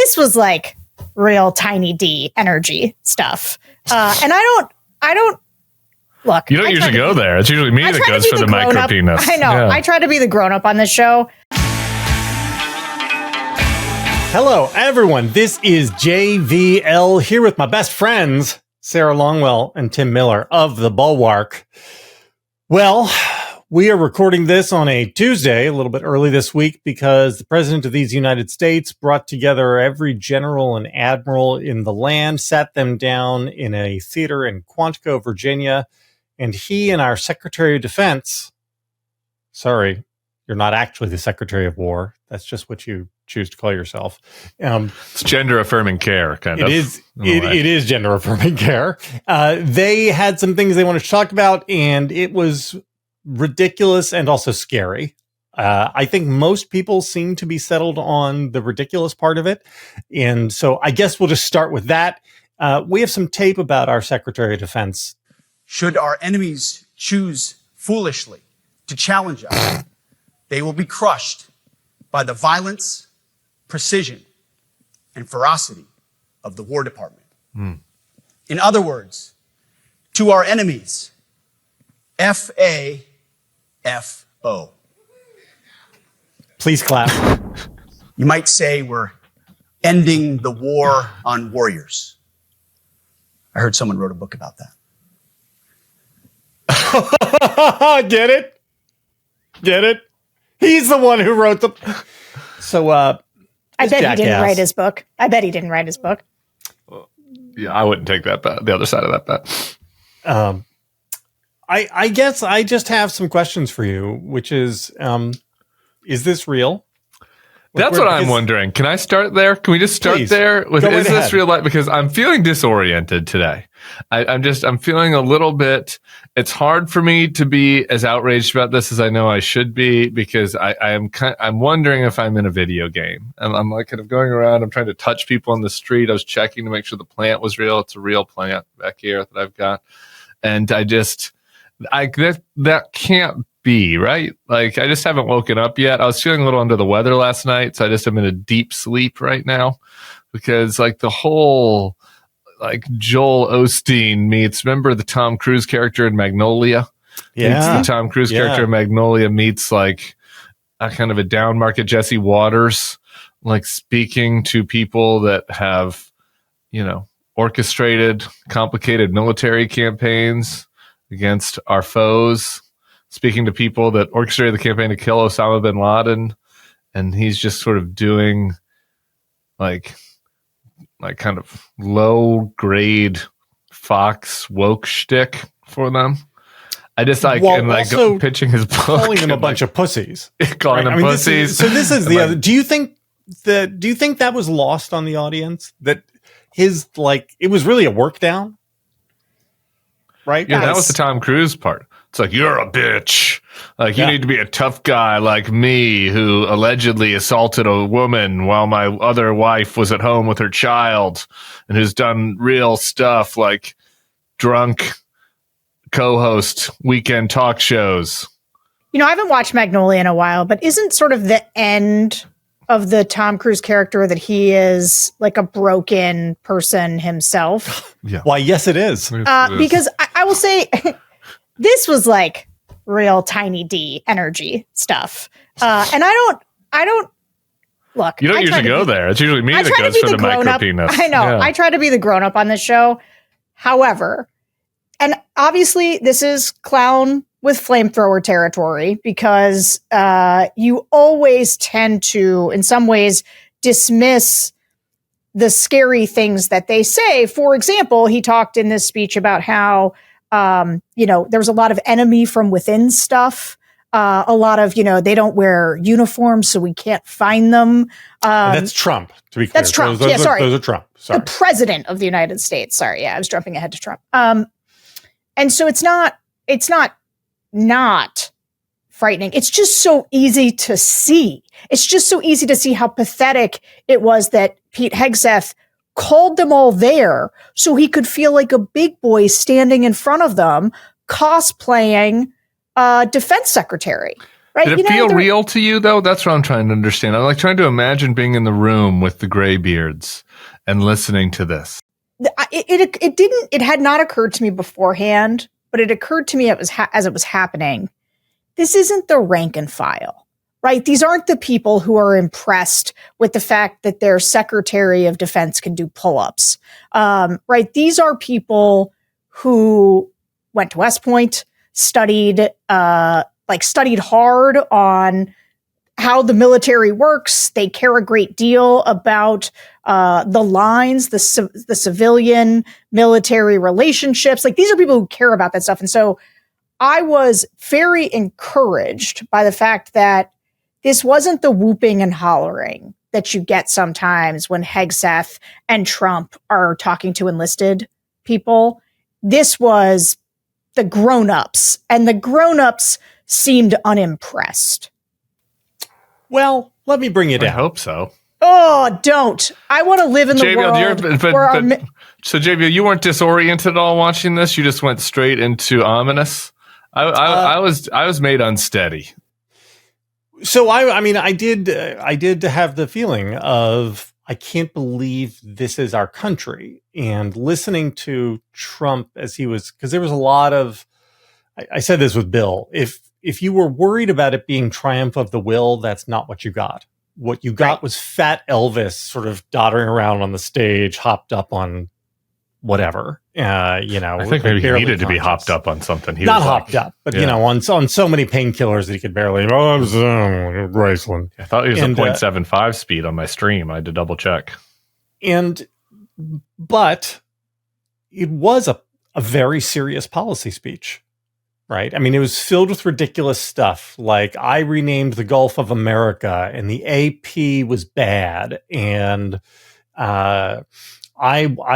this was like real tiny D energy stuff. And I don't look. You don't usually go there. It's usually me that goes for the micro penis. I know. Yeah. I try to be the grown up on this show. Hello, everyone. This is JVL here with my best friends, Sarah Longwell and Tim Miller of the Bulwark. Well, we are recording this on a Tuesday, a little bit early this week, because the President of these United States brought together every general and admiral in the land, sat them down in a theater in Quantico, Virginia, and he and our Secretary of Defense, sorry, you're not actually the Secretary of War. That's just what you choose to call yourself. It's gender affirming care, kind of. It is gender affirming care. They had some things they wanted to talk about, and it was ridiculous and also scary. I think most people seem to be settled on the ridiculous part of it. And so I guess we'll just start with that. We have some tape about our Secretary of Defense. Should our enemies choose foolishly to challenge us, they will be crushed by the violence, precision, and ferocity of the War Department. In other words, to our enemies, FAFO. Please clap. You might say we're ending the war on warriors. I heard someone wrote a book about that. Get it? Get it? He's the one who wrote the... So, I bet he didn't write his book. Yeah, I wouldn't take that bet, the other side of that bet. I guess I just have some questions for you, which is this real? That's what I'm wondering. Can I start there? Can we just start there with, is this real life? Because I'm feeling disoriented today. I'm feeling a little bit, it's hard for me to be as outraged about this as I know I should be, because I'm wondering if I'm in a video game. And I'm like kind of going around, I'm trying to touch people on the street. I was checking to make sure the plant was real. It's a real plant back here that I've got. And that can't be right. Like, I just haven't woken up yet. I was feeling a little under the weather last night, so I just am in a deep sleep right now, because like the whole like Joel Osteen meets, remember the Tom Cruise character in Magnolia? Yeah. Meets the Tom Cruise character in Magnolia meets like a kind of a down market Jesse Waters, like speaking to people that have, orchestrated complicated military campaigns against our foes, speaking to people that orchestrated the campaign to kill Osama bin Laden. And he's just sort of doing like kind of low grade Fox woke shtick for them. I just go pitching his book, calling them a bunch of pussies, calling them pussies. This is the other. Do you think that was lost on the audience, that his it was really a work down? Right? Yeah, that was the Tom Cruise part. It's like, you're a bitch. Like, you need to be a tough guy like me who allegedly assaulted a woman while my other wife was at home with her child, and who's done real stuff like drunk co-host weekend talk shows. I haven't watched Magnolia in a while, but isn't sort of the end of the Tom Cruise character that he is like a broken person himself? Yeah. Why, yes, it is. Because I will say... This was like real tiny D energy stuff. And I don't look. You don't usually go there. It's usually me that goes for the micro penis. I know. Yeah. I try to be the grown up on this show. However, and obviously this is clown with flamethrower territory, because you always tend to, in some ways, dismiss the scary things that they say. For example, he talked in this speech about how there was a lot of enemy from within stuff. A lot of, they don't wear uniforms, so we can't find them. That's Trump, to be clear. That's Trump. Those are Trump. Sorry. The president of the United States. Sorry. Yeah, I was jumping ahead to Trump. And so it's not frightening. It's just so easy to see. It's just so easy to see how pathetic it was that Pete Hegseth called them all there so he could feel like a big boy standing in front of them cosplaying defense secretary. right? Did it feel real to you, though? That's what I'm trying to understand. I'm like trying to imagine being in the room with the graybeards and listening to this. It had not occurred to me beforehand, but it occurred to me as it was happening. This isn't the rank and file, right? These aren't the people who are impressed with the fact that their Secretary of Defense can do pull-ups, right? These are people who went to West Point, studied hard on how the military works. They care a great deal about the lines, the civilian military relationships. Like, these are people who care about that stuff. And so I was very encouraged by the fact that this wasn't the whooping and hollering that you get sometimes when Hegseth and Trump are talking to enlisted people. This was the grown-ups, and the grown-ups seemed unimpressed. Well, let me bring you down. I hope so. Oh, don't. I want to live in the world. So, JBL, you weren't disoriented at all watching this? You just went straight into ominous? I was made unsteady. So I did have the feeling of, I can't believe this is our country. And listening to Trump as he was, because there was a lot of, I said this with Bill, if you were worried about it being triumph of the will, that's not what you got. What you got was fat Elvis sort of doddering around on the stage, hopped up on whatever. I think maybe he needed to be hopped up on something. He not was hopped up, but on so many painkillers that he could barely. Graceland. I thought he was a 0.75 speed on my stream. I had to double check. But it was a very serious policy speech, right? I mean, it was filled with ridiculous stuff. Like, I renamed the Gulf of America, and the AP was bad, and I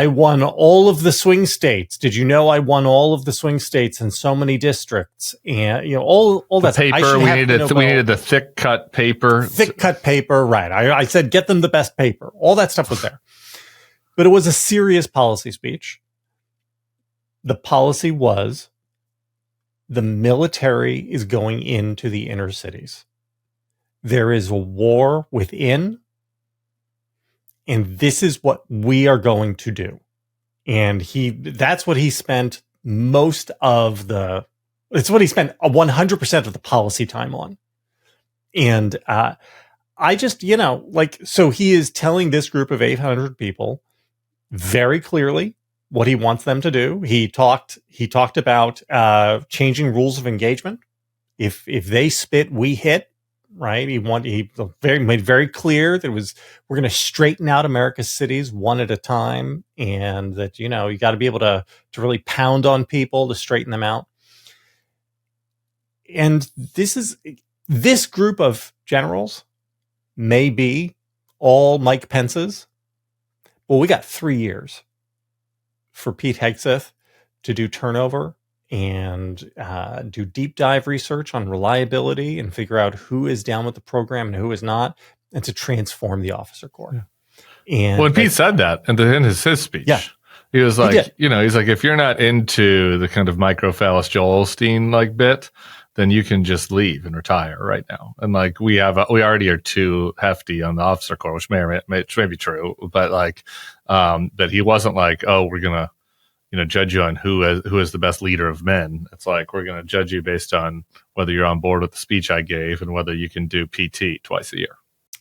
won all of the swing states. Did you know I won all of the swing states in so many districts? And all that paper. We needed the thick cut paper. Thick cut paper, right? I said get them the best paper. All that stuff was there, but it was a serious policy speech. The policy was the military is going into the inner cities. There is a war within. And this is what we are going to do. And that's what he spent it's what he spent 100% of the policy time on. And I just, so he is telling this group of 800 people very clearly what he wants them to do. He talked about changing rules of engagement. If they spit, we hit. Right. He made very clear that we're going to straighten out America's cities one at a time, and that, you got to be able to really pound on people to straighten them out. And this group of generals may be all Mike Pence's. Well, we got 3 years for Pete Hegseth to do turnover and do deep dive research on reliability and figure out who is down with the program and who is not, and to transform the officer corps. Yeah. And when Pete said that in his speech, he was like, he's like, if you're not into the kind of microphallus Joel Osteen like bit, then you can just leave and retire right now. And like, we already are too hefty on the officer corps, which may be true, but but he wasn't like, oh, we're gonna judge you on who is the best leader of men. It's like, we're going to judge you based on whether you're on board with the speech I gave and whether you can do PT twice a year.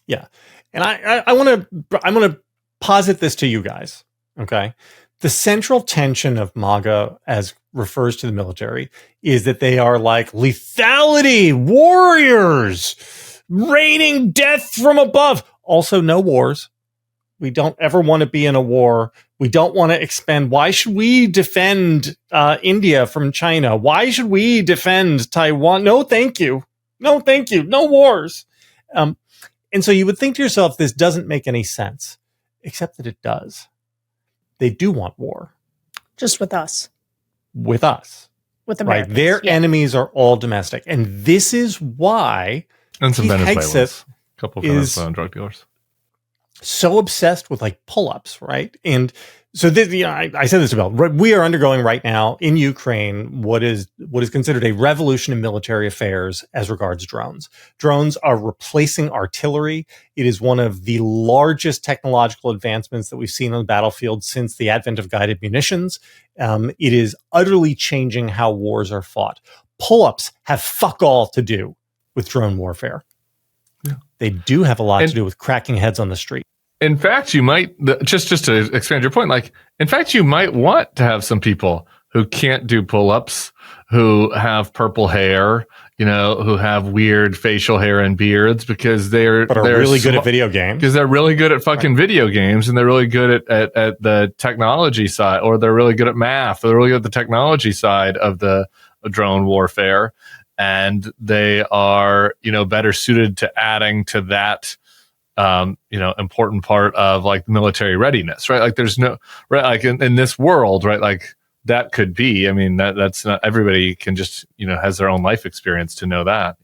Yeah. And I want to posit this to you guys. Okay. The central tension of MAGA, as refers to the military, is that they are like lethality warriors raining death from above. Also, no wars. We don't ever want to be in a war. We don't want to expand. Why should we defend India from China? Why should we defend Taiwan? No, thank you. No, thank you. No wars. And so you would think to yourself, this doesn't make any sense, except that it does. They do want war. Just with us. With us. With Americans. Right. Their enemies are all domestic. And this is why. And some Venezuelans. A couple of Venezuelan drug dealers. so obsessed with like pull-ups, right? And so this, I said this about, we are undergoing right now in Ukraine what is considered a revolution in military affairs as regards drones. Drones are replacing artillery. It is one of the largest technological advancements that we've seen on the battlefield since the advent of guided munitions. It is utterly changing how wars are fought. Pull-ups have fuck all to do with drone warfare. Yeah. They do have a lot to do with cracking heads on the street. In fact, you might, just to expand your point, like, in fact, you might want to have some people who can't do pull-ups, who have purple hair, who have weird facial hair and beards because they're really good at video games. Because they're really good at fucking video games, and they're really good at the technology side, or they're really good at math, or they're really good at the technology side of the drone warfare. And they are, better suited to adding to that, important part of like military readiness, right? Like there's no, right? Like in this world, right? Like that could be, I mean, that's not everybody can just, has their own life experience to know that,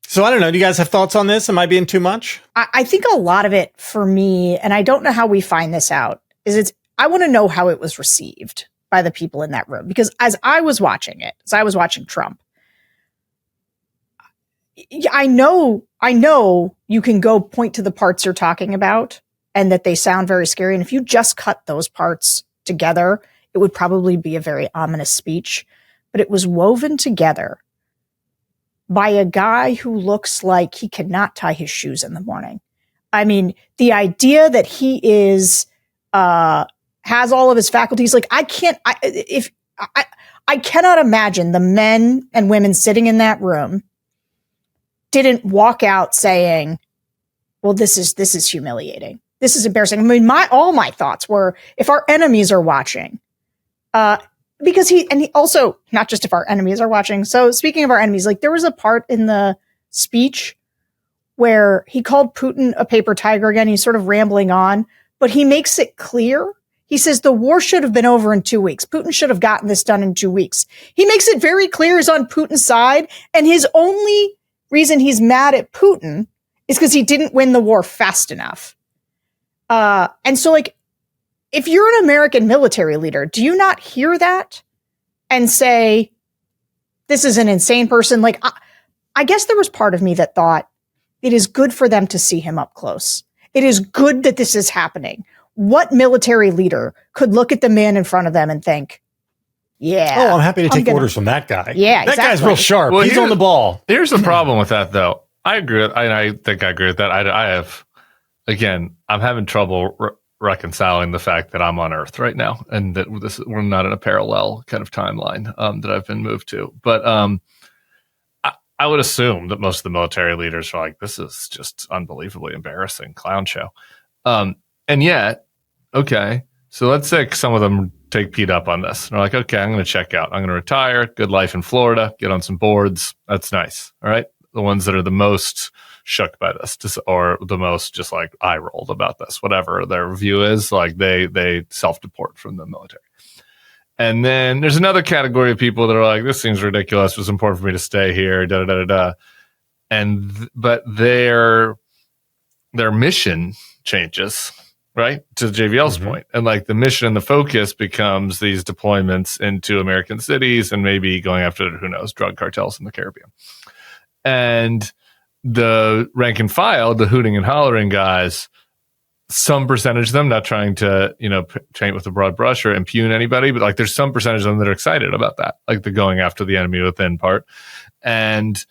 So I don't know. Do you guys have thoughts on this? Am I being too much? I think a lot of it for me, and I don't know how we find this out, is I want to know how it was received by the people in that room. Because as I was watching Trump, I know you can go point to the parts you're talking about and that they sound very scary. And if you just cut those parts together, it would probably be a very ominous speech. But it was woven together by a guy who looks like he cannot tie his shoes in the morning. I mean, the idea that he is has all of his faculties, like I cannot imagine the men and women sitting in that room didn't walk out saying, well, this is humiliating. This is embarrassing. I mean, all my thoughts were, if our enemies are watching, because he also, not just if our enemies are watching. So speaking of our enemies, like there was a part in the speech where he called Putin a paper tiger again. He's sort of rambling on, but he makes it clear. He says the war should have been over in 2 weeks. Putin should have gotten this done in 2 weeks. He makes it very clear he's on Putin's side, and his only reason he's mad at Putin is because he didn't win the war fast enough. And so, like, if you're an American military leader, do you not hear that and say, this is an insane person? Like, I guess there was part of me that thought it is good for them to see him up close. It is good that this is happening. What military leader could look at the man in front of them and think, yeah. Oh, I'm happy to take orders from that guy. Yeah, that guy's real sharp. Well, he's on the ball. Here's the problem with that, though. I agree. I think I agree with that. I have, again, I'm having trouble reconciling the fact that I'm on Earth right now, and that we're not in a parallel kind of timeline that I've been moved to. But I would assume that most of the military leaders are like, this is just unbelievably embarrassing clown show. And yet, okay, so let's say some of them take Pete up on this. They're like, okay, I'm going to check out. I'm going to retire. Good life in Florida. Get on some boards. That's nice. All right. The ones that are the most shook by this, or the most just like eye rolled about this, whatever their view is, like they self-deport from the military. And then there's another category of people that are like, this seems ridiculous. It was important for me to stay here. Da da da da. But their mission changes. Right? To JVL's point. And like the mission and the focus becomes these deployments into American cities and maybe going after, who knows, drug cartels in the Caribbean. And the rank and file, the hooting and hollering guys, some percentage of them, not trying to, paint with a broad brush or impugn anybody, but like there's some percentage of them that are excited about that, like the going after the enemy within part. And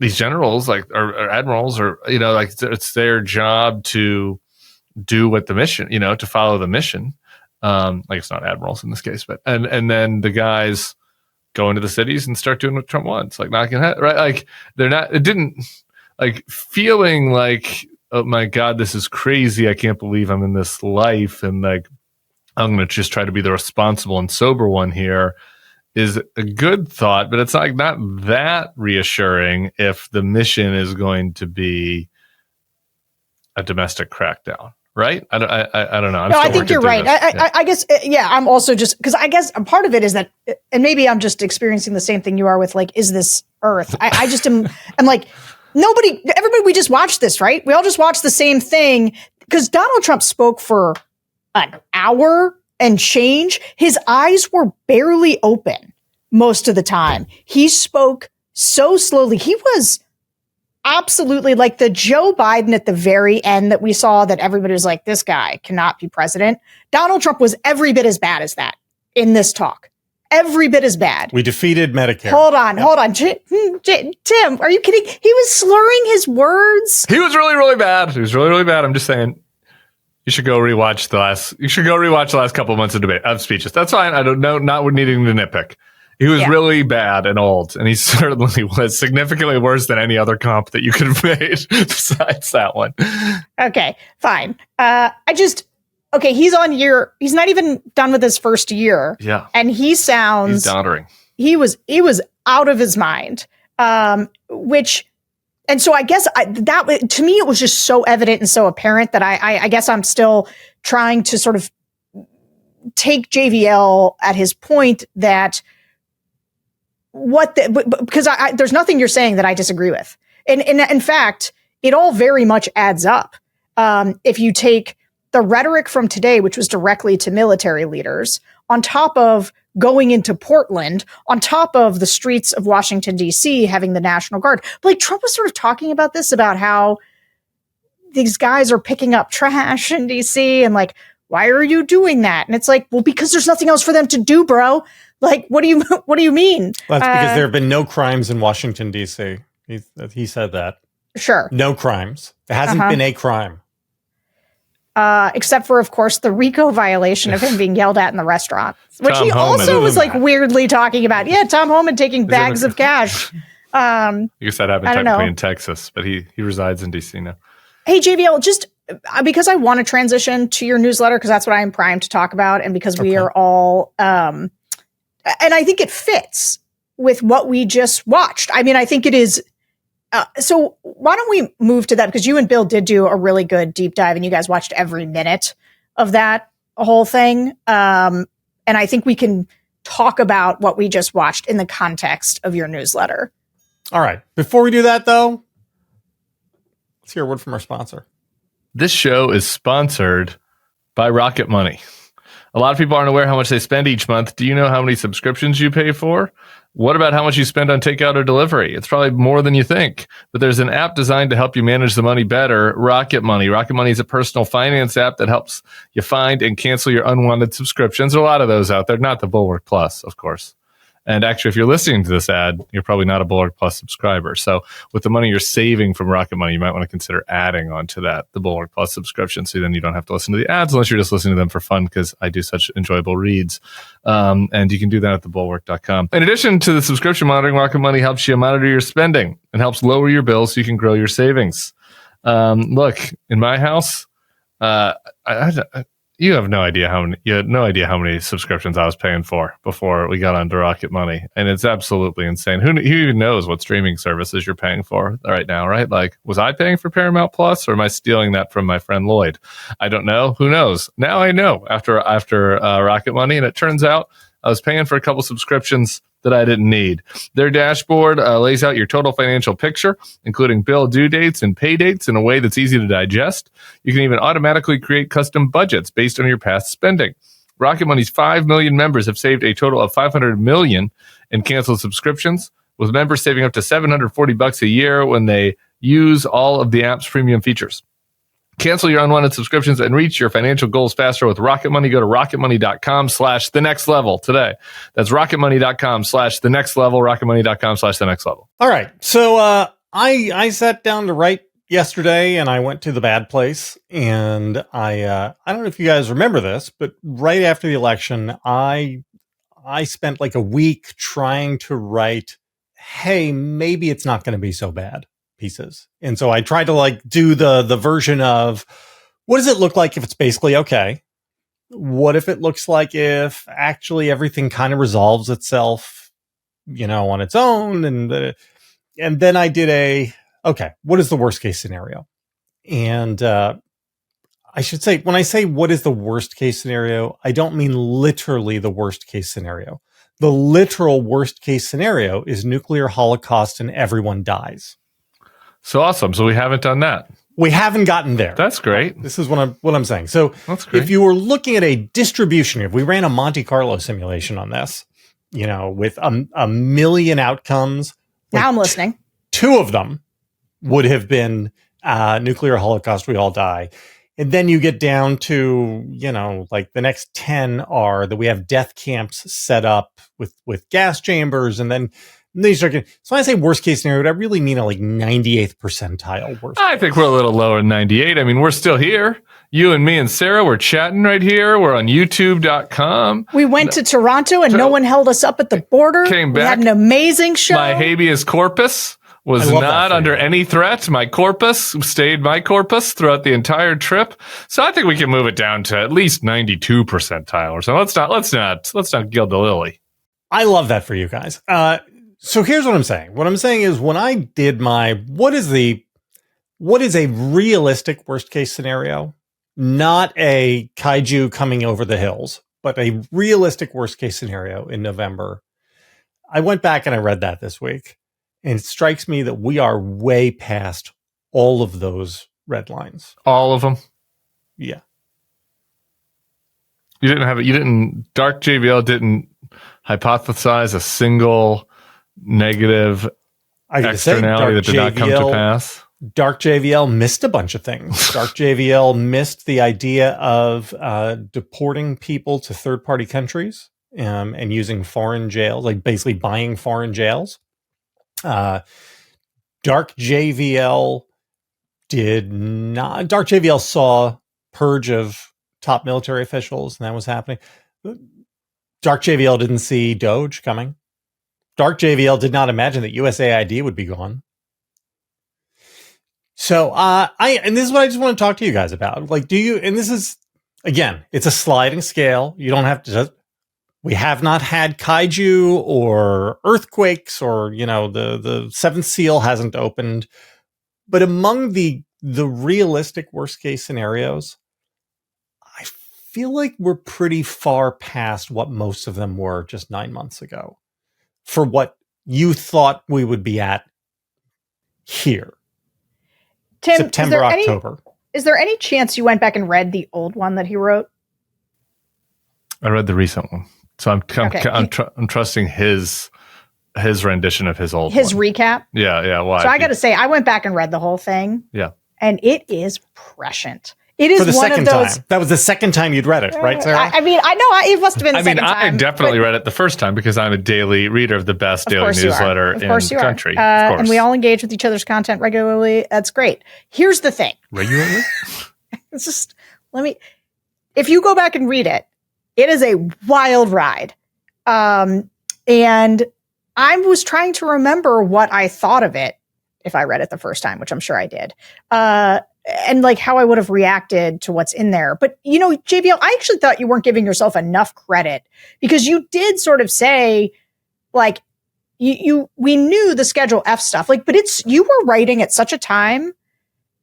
these generals, like, or admirals, or, like it's their job to do what the mission, to follow the mission. Like it's not admirals in this case, but and then the guys go into the cities and start doing what Trump wants, like knocking head, right? Like they're not, it didn't like feeling like, oh my God, this is crazy. I can't believe I'm in this life. And like, I'm going to just try to be the responsible and sober one here is a good thought, but it's like not that reassuring if the mission is going to be a domestic crackdown. Right? I don't know. No, I think you're right. I guess, I'm also just, because I guess a part of it is that, and maybe I'm just experiencing the same thing you are with, like, is this Earth? I just am like, everybody, we just watched this, right? We all just watched the same thing because Donald Trump spoke for an hour and change. His eyes were barely open most of the time. He spoke so slowly. He was absolutely like the Joe Biden at the very end that we saw that everybody was like, this guy cannot be president. Donald Trump was every bit as bad as that in this talk. Every bit as bad. We defeated Medicare. Hold on. Tim, are you kidding? He was slurring his words. He was really, really bad. I'm just saying. You should go rewatch the last couple of months of speeches. That's fine. I don't know, not needing to nitpick. He was really bad and old, and he certainly was significantly worse than any other comp that you could have made besides that one. Okay, fine. He's not even done with his first year. Yeah. And he's doddering. He was out of his mind. And so I guess that to me, it was just so evident and so apparent that I guess I'm still trying to sort of take JVL at his point that because there's nothing you're saying that I disagree with. And in fact, it all very much adds up. If you take the rhetoric from today, which was directly to military leaders, on top of going into Portland, on top of the streets of Washington, D.C., having the National Guard. But like Trump was sort of talking about this, about how these guys are picking up trash in D.C. and like, why are you doing that? And it's like, well, because there's nothing else for them to do, bro. Like, what do you mean? Well, that's because there have been no crimes in Washington, D.C. He said that. Sure. No crimes. There hasn't been a crime. Except for, of course, the RICO violation of him being yelled at in the restaurant, which Tom he Homan also was like weirdly talking about. Yeah, Tom Homan taking bags of cash. I guess that happened technically in Texas, but he resides in D.C. now. Hey, JVL, just because I want to transition to your newsletter, because that's what I am primed to talk about, and because we are all, and I think it fits with what we just watched. I mean, I think it is. So why don't we move to that? Because you and Bill did do a really good deep dive and you guys watched every minute of that whole thing. And I think we can talk about what we just watched in the context of your newsletter. All right. Before we do that, though, let's hear a word from our sponsor. This show is sponsored by Rocket Money. A lot of people aren't aware how much they spend each month. Do you know how many subscriptions you pay for? What about how much you spend on takeout or delivery? It's probably more than you think. But there's an app designed to help you manage the money better, Rocket Money. Rocket Money is a personal finance app that helps you find and cancel your unwanted subscriptions. There are a lot of those out there, not the Bulwark Plus, of course. And actually, if you're listening to this ad, you're probably not a Bulwark Plus subscriber. So with the money you're saving from Rocket Money, you might want to consider adding on to that, the Bulwark Plus subscription. So then you don't have to listen to the ads unless you're just listening to them for fun, because I do such enjoyable reads. And you can do that at thebulwark.com. In addition to the subscription monitoring, Rocket Money helps you monitor your spending and helps lower your bills so you can grow your savings. Look, in my house, you had no idea how many subscriptions I was paying for before we got onto Rocket Money. And it's absolutely insane. Who even knows what streaming services you're paying for right now, right? Like, was I paying for Paramount Plus, or am I stealing that from my friend Lloyd? I don't know. Who knows? Now I know after Rocket Money. And it turns out I was paying for a couple subscriptions that I didn't need. Their dashboard lays out your total financial picture, including bill due dates and pay dates, in a way that's easy to digest. You can even automatically create custom budgets based on your past spending. Rocket Money's 5 million members have saved a total of $500 million in canceled subscriptions, with members saving up to $740 a year when they use all of the app's premium features. Cancel your unwanted subscriptions and reach your financial goals faster with Rocket Money. Go to rocketmoney.com/thenextlevel today. That's rocketmoney.com/thenextlevel, rocketmoney.com/thenexlevel. All right. So I sat down to write yesterday, and I went to the bad place. And I don't know if you guys remember this, but right after the election, I spent like a week trying to write, hey, maybe it's not going to be so bad pieces. And so I tried to like do the version of, what does it look like if it's basically okay? What if it looks like if actually everything kind of resolves itself, on its own? And then I did what is the worst case scenario? And I should say, when I say what is the worst case scenario, I don't mean literally the worst case scenario. The literal worst case scenario is nuclear holocaust and everyone dies. So awesome. So we haven't done that. We haven't gotten there. That's great. This is what I'm saying. So That's great. If you were looking at a distribution, if we ran a Monte Carlo simulation on this, with a million outcomes. Now I'm listening. Two of them would have been nuclear holocaust, we all die. And then you get down to, the next 10 are that we have death camps set up with gas chambers. And then you start getting, so when I say worst case scenario, I really mean a 98th percentile worst. I think we're a little lower than 98. I mean, we're still here. You and me and Sarah, we're chatting right here. We're on youtube.com. We went to Toronto and no one held us up at the border. Came back. We had an amazing show. My habeas corpus was not under any threat. My corpus stayed my corpus throughout the entire trip. So I think we can move it down to at least 92 percentile or so. Let's not gild the lily. I love that for you guys. So here's what I'm saying. What I'm saying is when I did my, what is a realistic worst case scenario? Not a kaiju coming over the hills, but a realistic worst case scenario in November. I went back and I read that this week, and it strikes me that we are way past all of those red lines. All of them? Yeah. Dark JVL didn't hypothesize a single negative externality that did not come to pass. Dark JVL missed a bunch of things. Dark JVL missed the idea of deporting people to third-party countries and using foreign jails, like basically buying foreign jails. Dark JVL did not. Dark JVL saw purge of top military officials, and that was happening. Dark JVL didn't see Doge coming. Dark JVL did not imagine that USAID would be gone. So, and this is what I just want to talk to you guys about. And this is, again, it's a sliding scale. You don't have to, we have not had kaiju or earthquakes or, the seventh seal hasn't opened. But among the realistic worst case scenarios, I feel like we're pretty far past what most of them were just 9 months ago for what you thought we would be at here. Tim, September, October. Is there any chance you went back and read the old one that he wrote? I read the recent one, so I'm trusting his rendition of his old one. Recap. Yeah. Why? So I got to say, I went back and read the whole thing. Yeah, and it is prescient. It is for the one second of those. Time. That was the second time you'd read it, right, Sarah? I know it must have been the second time. I definitely read it the first time because I'm a daily reader of the best daily newsletter in the country. Of course. And we all engage with each other's content regularly. That's great. Here's the thing. Regularly? It's just, if you go back and read it, it is a wild ride. And I was trying to remember what I thought of it if I read it the first time, which I'm sure I did. And how I would have reacted to what's in there. But, JVL, I actually thought you weren't giving yourself enough credit because you did sort of say, we knew the Schedule F stuff, but you were writing at such a time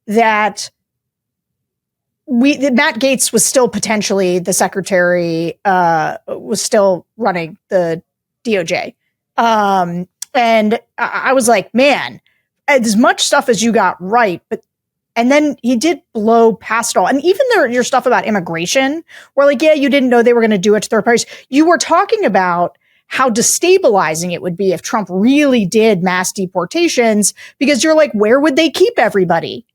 that Matt Gaetz was still potentially the secretary, was still running the DOJ. And I was like, man, as much stuff as you got right, and then he did blow past it all. And even your stuff about immigration, where you didn't know they were going to do it to third parties. You were talking about how destabilizing it would be if Trump really did mass deportations, because you're like, where would they keep everybody?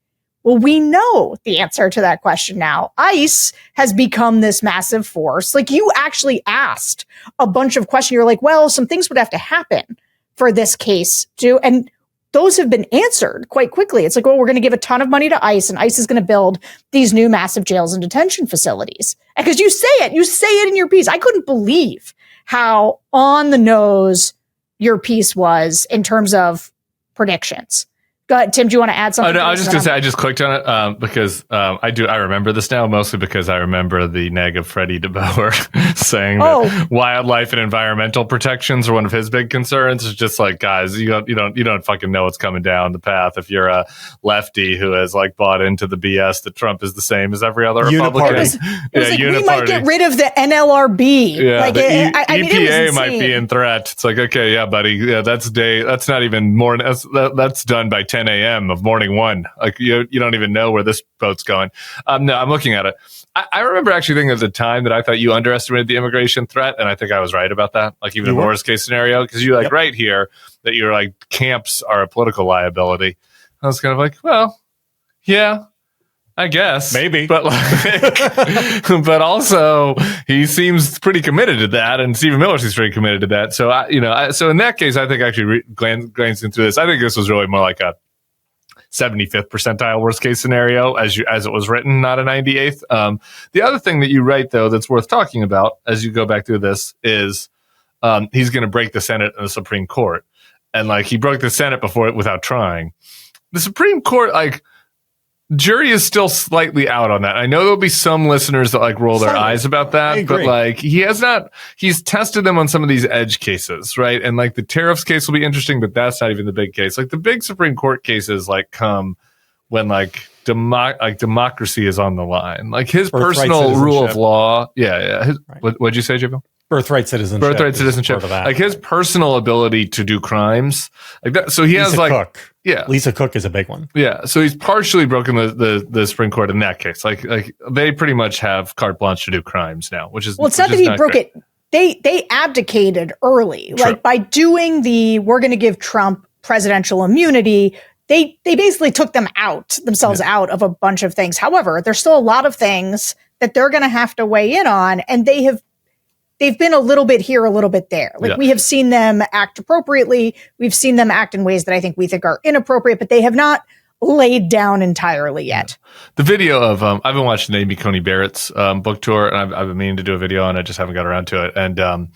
Well, we know the answer to that question now. ICE has become this massive force. You actually asked a bunch of questions. You're like, well, some things would have to happen for this case too. And those have been answered quite quickly. It's we're going to give a ton of money to ICE, and ICE is going to build these new massive jails and detention facilities. Because you say it in your piece. I couldn't believe how on the nose your piece was in terms of predictions. Go ahead, Tim. Do you want to add something? I was just going to say I just clicked on it because I remember this now, mostly because I remember the neg of Freddie DeBoer saying that wildlife and environmental protections are one of his big concerns. It's just guys, you don't fucking know what's coming down the path if you're a lefty who has bought into the BS that Trump is the same as every other Republican. We might get rid of the NLRB. Yeah, EPA might be in threat. It's okay, yeah, buddy. Yeah, that's not even more. That's done by 10 10 a.m. of morning one. Like you don't even know where this boat's going. No, I'm looking at it. I remember actually thinking at the time that I thought you underestimated the immigration threat, and I think I was right about that. Like even in the worst case scenario, because you right here that you're like camps are a political liability. I was kind of like, well, yeah, I guess maybe, but but also he seems pretty committed to that, and Stephen Miller seems pretty committed to that. So so in that case, I think actually glancing through this, I think this was really more like a 75th percentile worst case scenario as it was written, not a 98th. The other thing that you write though that's worth talking about as you go back through this is he's going to break the Senate and the Supreme Court, and like he broke the Senate before without trying. The Supreme Court, like. Jury is still slightly out on that. I know there'll be some listeners that like roll their eyes about that, but like he's tested them on some of these edge cases, right? And like the tariffs case will be interesting, but that's not even the big case. Like the big Supreme Court cases like come when like democracy is on the line. Like his personal rule of law. Yeah. What'd you say, JB? Birthright citizenship. Like his personal ability to do crimes. Like that. So he has like Cook. Yeah. Lisa Cook is a big one. Yeah. So he's partially broken the Supreme Court in that case. Like they pretty much have carte blanche to do crimes now, which is it's not that he broke it. They abdicated early. True. Like by doing we're going to give Trump presidential immunity. They basically took themselves out of a bunch of things. However, there's still a lot of things that they're going to have to weigh in on, and they've been a little bit here, a little bit there. Like we have seen them act appropriately. We've seen them act in ways that I think we think are inappropriate, but they have not laid down entirely yet. The video of I've been watching Amy Coney Barrett's book tour, and I've been meaning to do a video, and I just haven't got around to it. And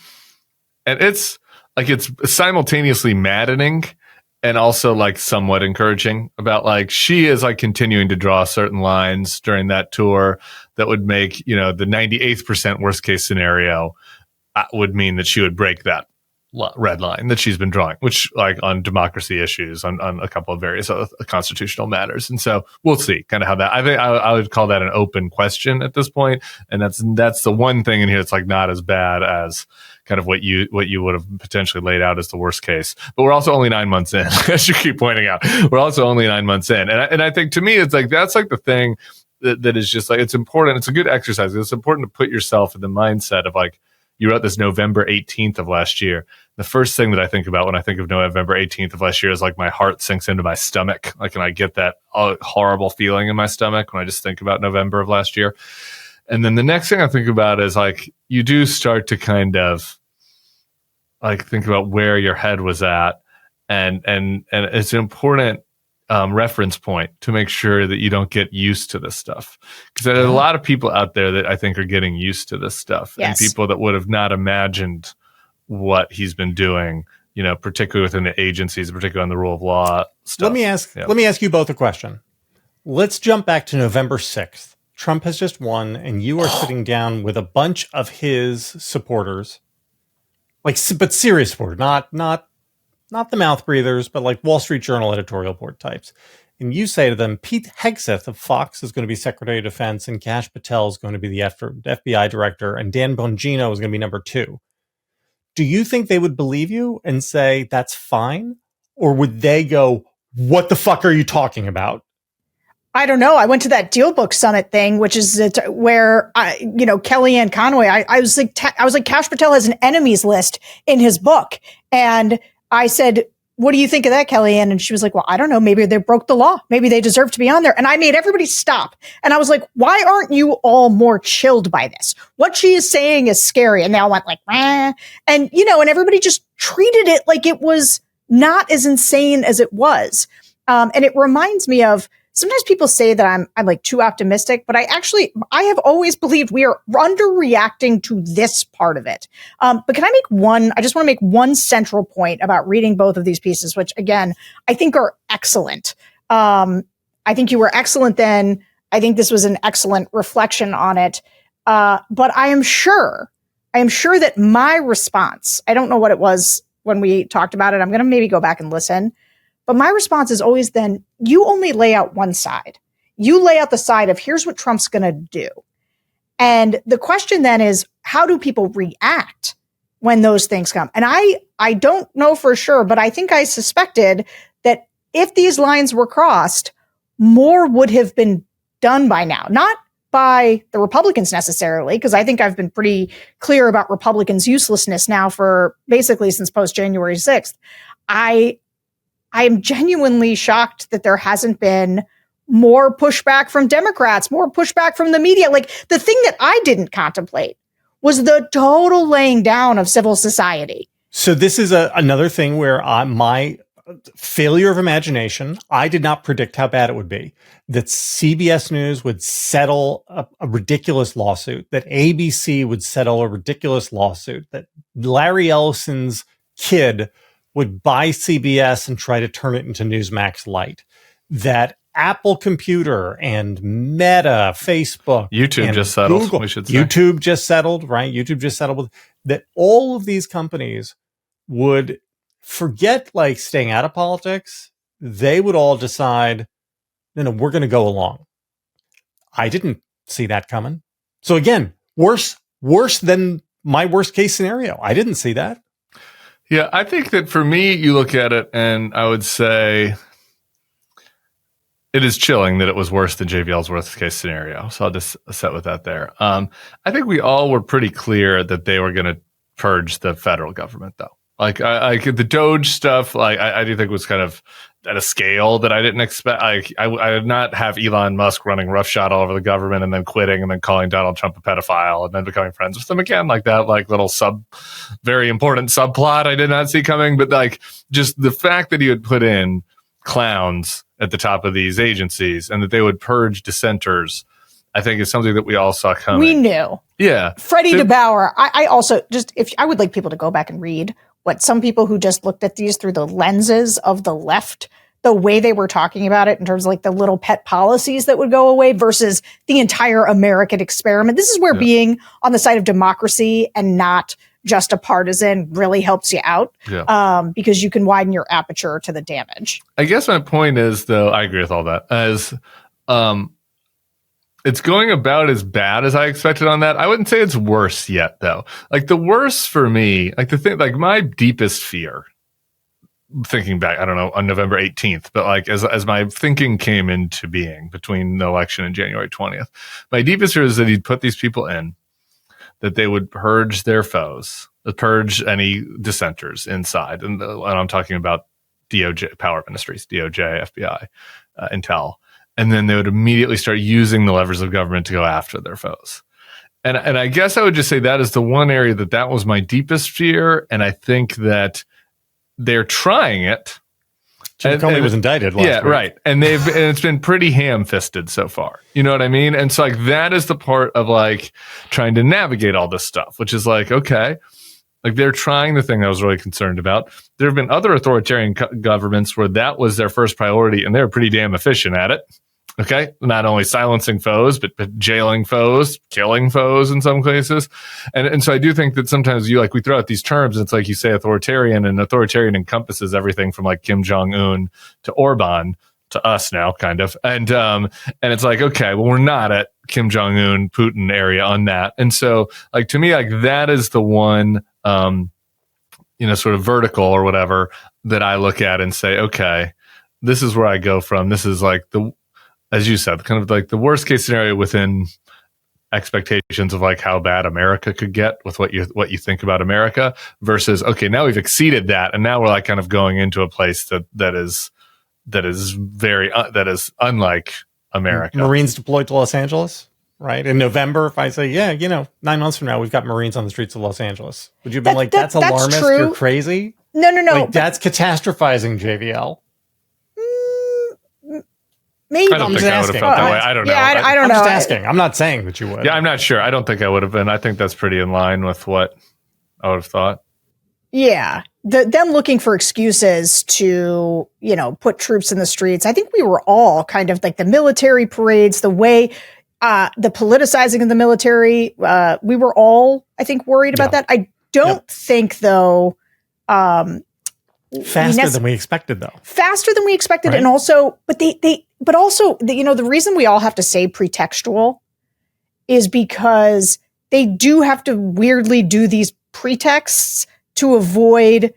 it's like it's simultaneously maddening and also like somewhat encouraging about like she is like continuing to draw certain lines during that tour that would make the 98th percent worst case scenario would mean that she would break that red line that she's been drawing, which like on democracy issues, on a couple of various other constitutional matters. And so we'll see kind of how that, I think I would call that an open question at this point. And that's the one thing in here that's like not as bad as kind of what you would have potentially laid out as the worst case. But we're also only 9 months in, as you keep pointing out. We're also only 9 months in. And I think to me, it's like, that's like the thing that is just like, it's important. It's a good exercise. It's important to put yourself in the mindset of like, you wrote this November 18th of last year. The first thing that I think about when I think of November 18th of last year is like my heart sinks into my stomach. Like, and I get that horrible feeling in my stomach when I just think about November of last year. And then the next thing I think about is like, you do start to kind of like think about where your head was at. And it's an important reference point to make sure that you don't get used to this stuff, because there's a lot of people out there that I think are getting used to this stuff, and people that would have not imagined what he's been doing, particularly within the agencies, particularly on the rule of law stuff. Let me ask you both a question. Let's jump back to November 6th. Trump has just won, and you are sitting down with a bunch of his supporters, but serious supporters, not the mouth breathers, but like Wall Street Journal editorial board types. And you say to them, Pete Hegseth of Fox is going to be Secretary of Defense, and Kash Patel is going to be the FBI director, and Dan Bongino is going to be number 2. Do you think they would believe you and say that's fine? Or would they go, what the fuck are you talking about? I don't know. I went to that Deal Book Summit thing, which is where Kellyanne Conway. I was like, Kash Patel has an enemies list in his book, and I said, "What do you think of that, Kellyanne?" And she was like, "Well, I don't know. Maybe they broke the law. Maybe they deserve to be on there." And I made everybody stop. And I was like, "Why aren't you all more chilled by this? What she is saying is scary." And they all went like, "Meh." And and everybody just treated it like it was not as insane as it was. And it reminds me of. Sometimes people say that I'm like too optimistic, but I have always believed we are underreacting to this part of it. But can I just want to make one central point about reading both of these pieces, which again, I think are excellent. I think you were excellent then. I think this was an excellent reflection on it. But I am sure that my response, I don't know what it was when we talked about it. I'm going to maybe go back and listen. But my response is always then, you only lay out one side. You lay out the side of here's what Trump's going to do. And the question then is, how do people react when those things come? And I don't know for sure, but I think I suspected that if these lines were crossed, more would have been done by now. Not by the Republicans necessarily, because I think I've been pretty clear about Republicans' uselessness now for basically since post-January 6th. I am genuinely shocked that there hasn't been more pushback from Democrats, more pushback from the media. Like, the thing that I didn't contemplate was the total laying down of civil society. So this is another thing where my failure of imagination, I did not predict how bad it would be, that CBS News would settle a ridiculous lawsuit, that ABC would settle a ridiculous lawsuit, that Larry Ellison's kid would buy CBS and try to turn it into Newsmax Lite, that Apple Computer and Meta, Facebook, YouTube just settled. Google, we should say. YouTube just settled, right? YouTube just settled with that. All of these companies would forget like staying out of politics. They would all decide, no, we're going to go along. I didn't see that coming. So again, worse than my worst case scenario. I didn't see that. Yeah, I think that for me, you look at it and I would say it is chilling that it was worse than JVL's worst case scenario. So I'll just set with that there. I think we all were pretty clear that they were going to purge the federal government, though. Like the Doge stuff, like I do think was kind of at a scale that I didn't expect. I did not have Elon Musk running roughshod all over the government and then quitting and then calling Donald Trump a pedophile and then becoming friends with him again, like that, like little very important subplot I did not see coming. But like just the fact that he would put in clowns at the top of these agencies and that they would purge dissenters, I think is something that we all saw coming. We knew. Yeah. Freddie DeBauer. I also just, I would like people to go back and read what some people who just looked at these through the lenses of the left, the way they were talking about it in terms of like the little pet policies that would go away versus the entire American experiment. This is where being on the side of democracy and not just a partisan really helps you out, because you can widen your aperture to the damage. I guess my point is, though, I agree with all that, as it's going about as bad as I expected on that. I wouldn't say it's worse yet, though. Like the worst for me, like the thing, like my deepest fear, thinking back, I don't know, on November 18th, but like as my thinking came into being between the election and January 20th, my deepest fear is that he'd put these people in, that they would purge their foes, purge any dissenters inside. And I'm talking about DOJ, power ministries, DOJ, FBI, Intel. And then they would immediately start using the levers of government to go after their foes. And I guess I would just say that is the one area that was my deepest fear. And I think that they're trying it. Jim Comey was indicted last week. Right. And it's been pretty ham-fisted so far. You know what I mean? And so like that is the part of like trying to navigate all this stuff, which is like, okay, like they're trying the thing I was really concerned about. There have been other authoritarian governments where that was their first priority and they're pretty damn efficient at it. Okay. Not only silencing foes, but jailing foes, killing foes in some cases. And so I do think that sometimes we throw out these terms and it's like you say authoritarian, and authoritarian encompasses everything from like Kim Jong-un to Orban to us now kind of. And it's like, okay, well, we're not at Kim Jong-un, Putin area on that. And so like, to me, like that is the one, sort of vertical or whatever that I look at and say, okay, this is where I go from. This is like as you said, kind of like the worst case scenario within expectations of like how bad America could get with what you think about America versus, okay, now we've exceeded that. And now we're like kind of going into a place that is unlike America. Marines deployed to Los Angeles, right? In November, if I say, 9 months from now, we've got Marines on the streets of Los Angeles. Would you have been that's alarmist? True. You're crazy? No. Like, that's catastrophizing, JVL. Maybe. I don't think I would have felt that way. I don't know. I don't know. I'm just asking. I'm not saying that you would. Yeah, I'm not sure. I don't think I would have been. I think that's pretty in line with what I would have thought. Yeah. Them looking for excuses to, put troops in the streets. I think we were all kind of like the military parades, the way, the politicizing of the military. We were all, I think, worried about that. I don't think, though, faster than we expected, though. Faster than we expected. Right? And also, but also, the reason we all have to say pretextual is because they do have to weirdly do these pretexts to avoid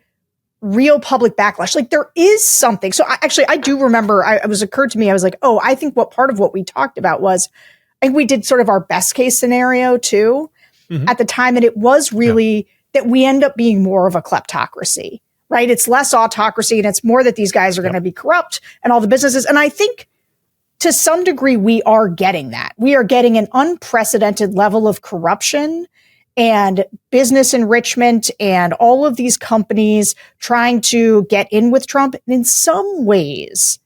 real public backlash. Like there is something. So I do remember, it was occurred to me, I was like, oh, I think part of what we talked about was, I think we did sort of our best case scenario too at the time. And it was really that we end up being more of a kleptocracy, right? It's less autocracy and it's more that these guys are going to be corrupt and all the businesses. And I think to some degree, we are getting that. We are getting an unprecedented level of corruption and business enrichment and all of these companies trying to get in with Trump. And in some ways,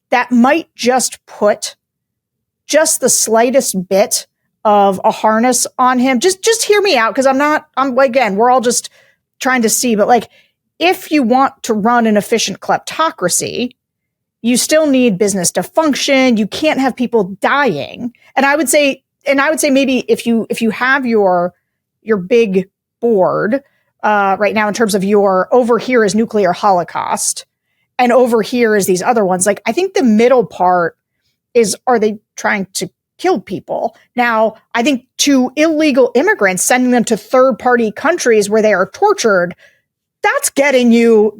that might just put just the slightest bit of a harness on him. Just hear me out, because again, we're all just trying to see. But like, if you want to run an efficient kleptocracy, you still need business to function. You can't have people dying. And I would say maybe if you have your big board right now in terms of your over here is nuclear holocaust and over here is these other ones. Like, I think the middle part is, are they trying to kill people? Now, I think to illegal immigrants, sending them to third party countries where they are tortured, that's getting you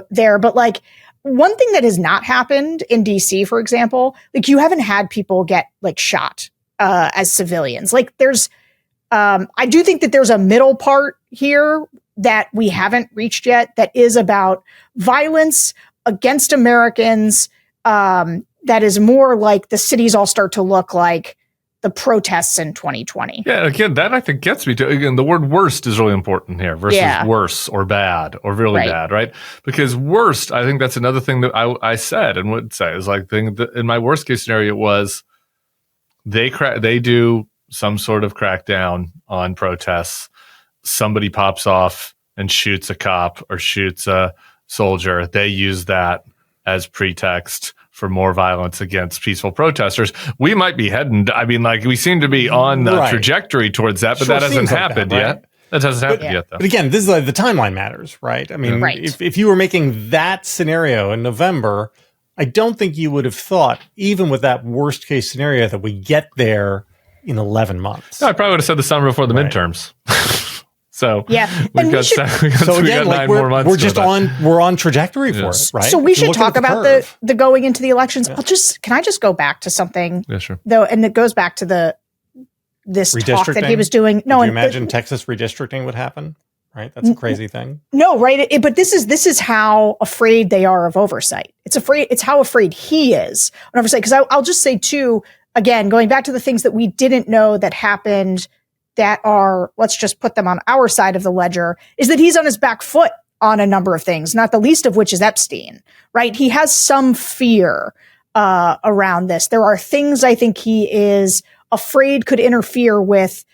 there. But like, one thing that has not happened in DC, for example, like you haven't had people get like shot as civilians. Like there's, I do think that there's a middle part here that we haven't reached yet that is about violence against Americans. That is more like the cities all start to look like the protests in 2020. Yeah, again, that I think gets me to, again, the word worst is really important here versus worse or bad or really bad, right? Because worst, I think that's another thing that I said and would say is like, in my worst case scenario was they do some sort of crackdown on protests. Somebody pops off and shoots a cop or shoots a soldier. They use that as pretext for more violence against peaceful protesters. We might be heading, we seem to be on the trajectory towards that, but that hasn't happened yet. That hasn't happened yet, though. But again, this is the timeline matters, right? I mean, if you were making that scenario in November, I don't think you would have thought, even with that worst case scenario, that we get there in 11 months. No, I probably would have said the summer before the midterms. So yeah, we got 9 more months. We're on trajectory for it, right? So we should talk about the going into the elections. Yeah. Can I just go back to something? Yeah, sure. Though, and it goes back to this talk that he was doing. No, Could you imagine Texas redistricting would happen? Right, that's a crazy thing. No, right. But this is how afraid they are of oversight. It's how afraid he is of oversight. Because I'll just say too, again, going back to the things that we didn't know that happened, that are, let's just put them on our side of the ledger, is that he's on his back foot on a number of things, not the least of which is Epstein, right? He has some fear around this. There are things I think he is afraid could interfere with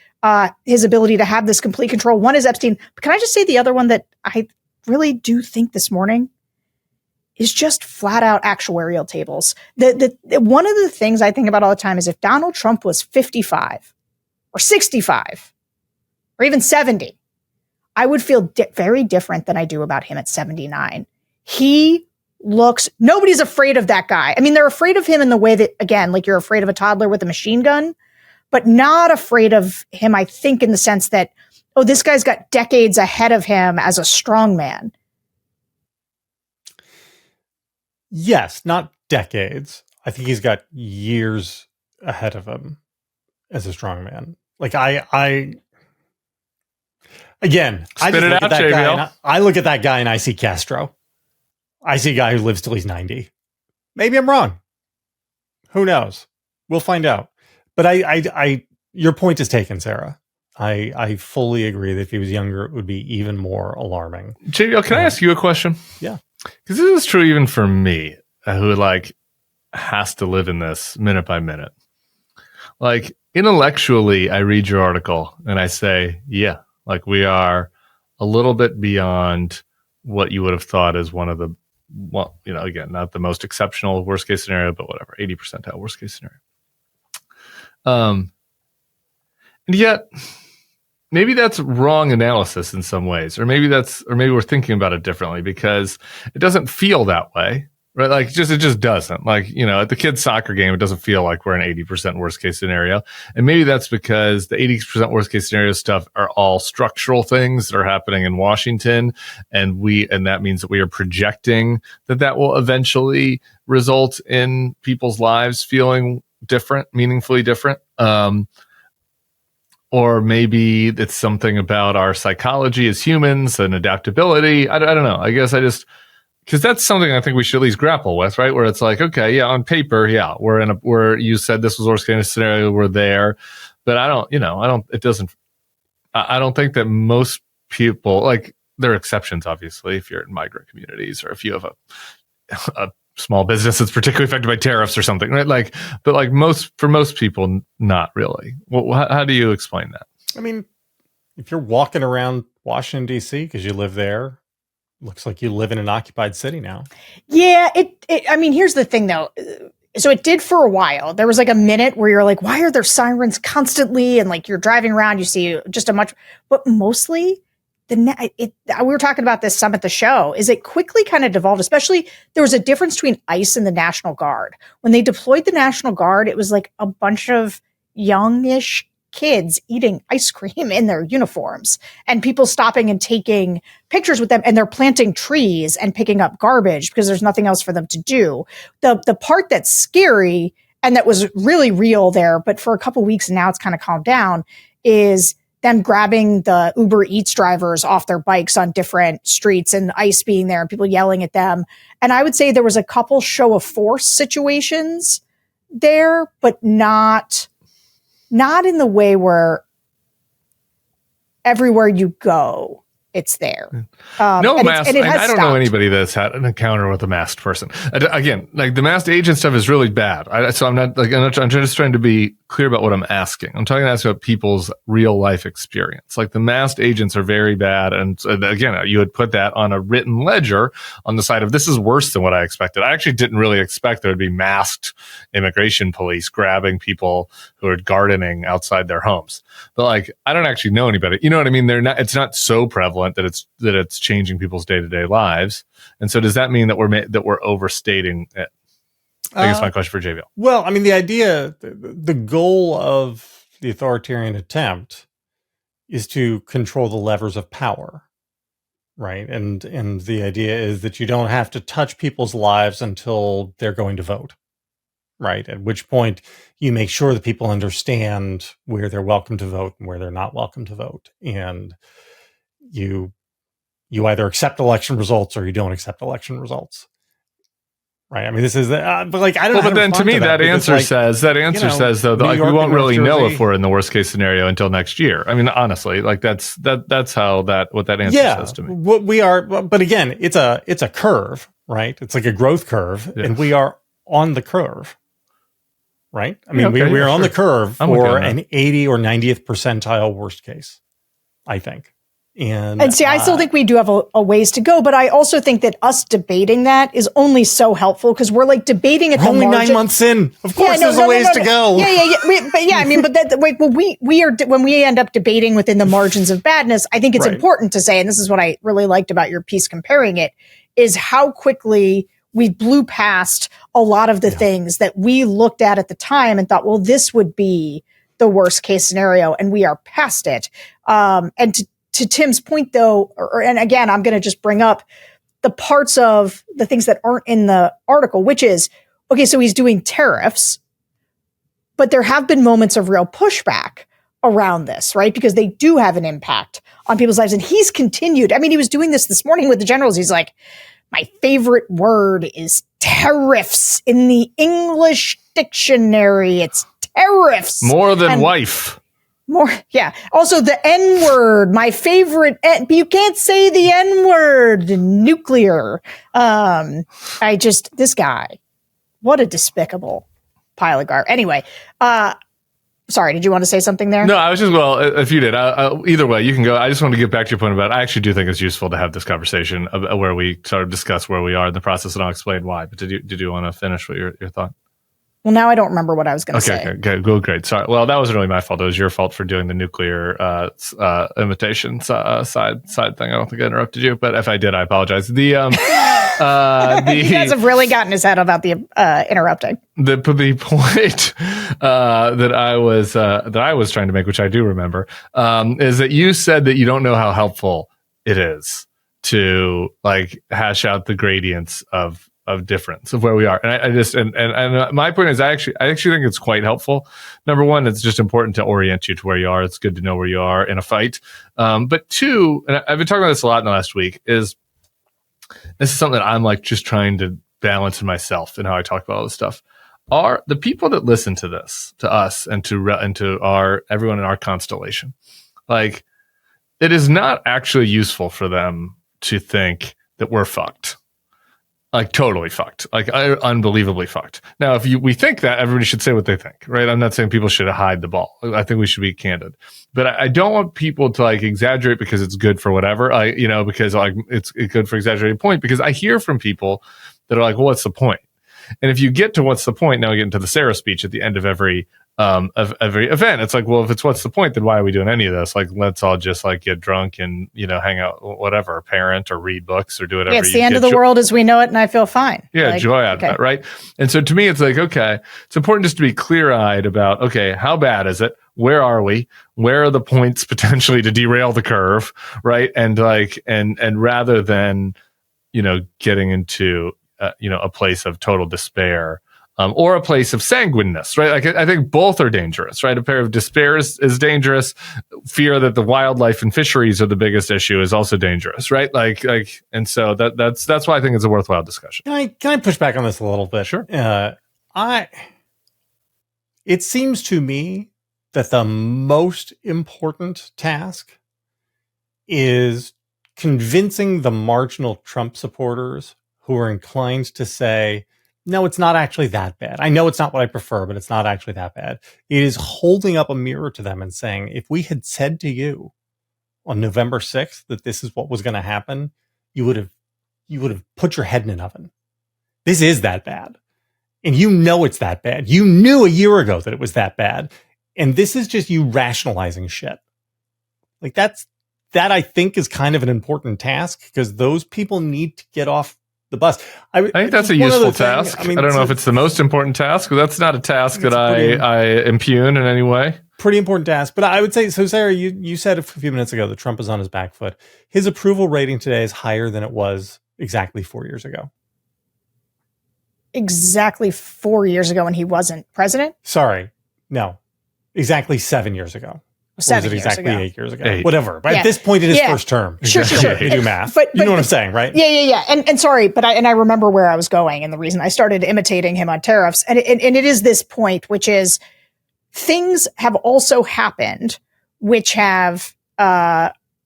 his ability to have this complete control. One is Epstein. But can I just say the other one that I really do think this morning is just flat out actuarial tables. The one of the things I think about all the time is if Donald Trump was 55 or 65 or even 70, I would feel very different than I do about him at 79. Nobody's afraid of that guy. I mean, they're afraid of him in the way that, again, like you're afraid of a toddler with a machine gun, but not afraid of him, I think, in the sense that, oh, this guy's got decades ahead of him as a strongman. Yes, not decades. I think he's got years ahead of him as a strongman. Like I look at that guy and I see Castro. I see a guy who lives till he's 90. Maybe I'm wrong. Who knows? We'll find out. But your point is taken, Sarah. I fully agree that if he was younger, it would be even more alarming. JVL, can I ask you a question? Yeah. Because this is true even for me, who has to live in this minute by minute. Like, intellectually, I read your article and I say, yeah, like we are a little bit beyond what you would have thought as one of the, again, not the most exceptional worst case scenario, but whatever, 80 percentile worst case scenario. And yet, maybe that's wrong analysis in some ways, or maybe we're thinking about it differently because it doesn't feel that way, Right, like it just doesn't. Like, at the kids' soccer game, it doesn't feel like we're an 80% worst case scenario. And maybe that's because the 80% worst case scenario stuff are all structural things that are happening in Washington, and that means that we are projecting that will eventually result in people's lives feeling different, meaningfully different. Or maybe it's something about our psychology as humans and adaptability. I don't know. I guess because that's something I think we should at least grapple with, right? Where it's like, okay, yeah, on paper, yeah, you said this was worst case scenario, we're there, but I don't think that most people, like, there are exceptions, obviously, if you're in migrant communities or if you have a small business that's particularly affected by tariffs or something, right? Like, but like for most people, not really. Well, how do you explain that? I mean, if you're walking around Washington, D.C., because you live there, looks like you live in an occupied city now. Yeah, I mean, here's the thing, though. So it did for a while. There was like a minute where you're like, why are there sirens constantly? And like you're driving around, you see just but mostly we were talking about this some at the show, is it quickly kind of devolved, especially there was a difference between ICE and the National Guard. When they deployed the National Guard, it was like a bunch of youngish kids eating ice cream in their uniforms and people stopping and taking pictures with them, and they're planting trees and picking up garbage because there's nothing else for them to do. The part that's scary and that was really real there, but for a couple of weeks and now it's kind of calmed down, is them grabbing the Uber Eats drivers off their bikes on different streets and ICE being there and people yelling at them. And I would say there was a couple show of force situations there, but not in the way where everywhere you go, it's there. No mask. I don't know anybody that's had an encounter with a masked person. Again, like the masked agent stuff is really bad. So I'm just trying to be clear about what I'm asking. I'm talking about people's real life experience. Like the masked agents are very bad. And again, you would put that on a written ledger on the side of this is worse than what I expected. I actually didn't really expect there would be masked immigration police grabbing people who are gardening outside their homes. But like, I don't actually know anybody. You know what I mean? It's not so prevalent that it's changing people's day-to-day lives. And so does that mean that we're overstating it? I guess my question for JVL. Well, I mean, the goal of the authoritarian attempt is to control the levers of power, right? And the idea is that you don't have to touch people's lives until they're going to vote, right? At which point you make sure that people understand where they're welcome to vote and where they're not welcome to vote. And you either accept election results or you don't accept election results. Right. I mean, this is, but like, I don't know. But then to me, that answer says though, like, we won't really know if we're in the worst case scenario until next year. I mean, honestly, like that's how what that answer says to me. What we are, but again, it's a curve, right? It's like a growth curve, and we are on the curve, right? I mean, we are on the curve for an 80 or 90th percentile worst case, I think. And see, I still think we do have a ways to go, but I also think that us debating that is only so helpful because we're like debating at the only margin. 9 months in. Of course, there's a ways to go. Yeah. I mean, but we are when we end up debating within the margins of badness, I think it's important to say, and this is what I really liked about your piece comparing it, is how quickly we blew past a lot of the things that we looked at the time and thought, well, this would be the worst case scenario, and we are past it. And to Tim's point, though, and again, I'm going to just bring up the parts of the things that aren't in the article, which is, okay, so he's doing tariffs, but there have been moments of real pushback around this, right? Because they do have an impact on people's lives. And he's continued. I mean, he was doing this morning with the generals. He's like, my favorite word is tariffs in the English dictionary. It's tariffs. More than wife. More, yeah. Also, the N-word, my favorite. You can't say the N-word. Nuclear. This guy, what a despicable pile of garbage. Anyway, sorry, did you want to say something there? No, I was just, if you did, either way, you can go. I just want to get back to your point about, I actually do think it's useful to have this conversation where we sort of discuss where we are in the process, and I'll explain why. But did you want to finish with your thought? Well, now I don't remember what I was going to say. Okay, great. Sorry. Well, that wasn't really my fault. It was your fault for doing the nuclear imitation side thing. I don't think I interrupted you, but if I did, I apologize. You guys have really gotten his head about the interrupting. The point that I was trying to make, which I do remember, is that you said that you don't know how helpful it is to like hash out the gradients of difference of where we are. And I just and my point is I actually think it's quite helpful. Number one, it's just important to orient you to where you are. It's good to know where you are in a fight. But two, and I've been talking about this a lot in the last week, is this is something that I'm like just trying to balance in myself and how I talk about all this stuff. Are the people that listen to this, to us and to our everyone in our constellation, like it is not actually useful for them to think that we're fucked. Like totally fucked, like unbelievably fucked. Now, if we think that, everybody should say what they think, right? I'm not saying people should hide the ball. I think we should be candid, but I don't want people to like exaggerate because it's good for whatever. Because like it's good for exaggerated point. Because I hear from people that are like, well, what's the point? And if you get to what's the point, now we get into the Sarah speech at the end of every event. It's like, well, if it's what's the point, then why are we doing any of this? Like, let's all just like get drunk and, hang out, whatever, parent or read books or do whatever. Yeah, it's the end of the world as we know it, and I feel fine. Yeah, like, joy out of that, right? And so to me, it's like, okay, it's important just to be clear-eyed about, okay, how bad is it? Where are we? Where are the points potentially to derail the curve, right? And like, and rather than, getting into, a place of total despair, or a place of sanguineness, right? Like I think both are dangerous, right? A pair of despair is dangerous. Fear that the wildlife and fisheries are the biggest issue is also dangerous, right? And so that's why I think it's a worthwhile discussion. Can I push back on this a little bit? Sure. It seems to me that the most important task is convincing the marginal Trump supporters who are inclined to say, no, it's not actually that bad. I know it's not what I prefer, but it's not actually that bad. It is holding up a mirror to them and saying, if we had said to you on November 6th that this is what was going to happen, you would have put your head in an oven. This is that bad. And you know it's that bad. You knew a year ago that it was that bad. And this is just you rationalizing shit. Like that I think is kind of an important task because those people need to get off the bus. I think that's a useful task. I don't know if it's the most important task, but that's not a task that I impugn in any way. Pretty important task. But I would say, so Sarah, you said a few minutes ago that Trump is on his back foot. His approval rating today is higher than it was exactly 4 years ago. Exactly 4 years ago when he wasn't president? Sorry. No. Exactly 7 years ago. 7 years exactly ago. 8 years ago? Whatever. But at this point in his first term. Sure. You do math. But you know what I'm saying, right? Yeah. And sorry, but I remember where I was going and the reason I started imitating him on tariffs. And it is this point, which is things have also happened which have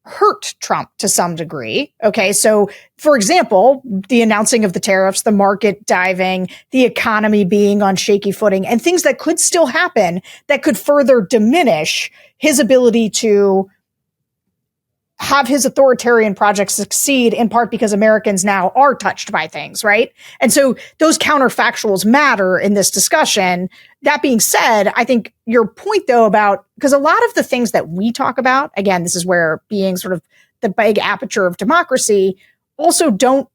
hurt Trump to some degree. Okay. So for example, the announcing of the tariffs, the market diving, the economy being on shaky footing, and things that could still happen that could further diminish his ability to have his authoritarian project succeed, in part because Americans now are touched by things, right? And so those counterfactuals matter in this discussion. That being said, I think your point, though, about, because a lot of the things that we talk about, again, this is where being sort of the big aperture of democracy, also don't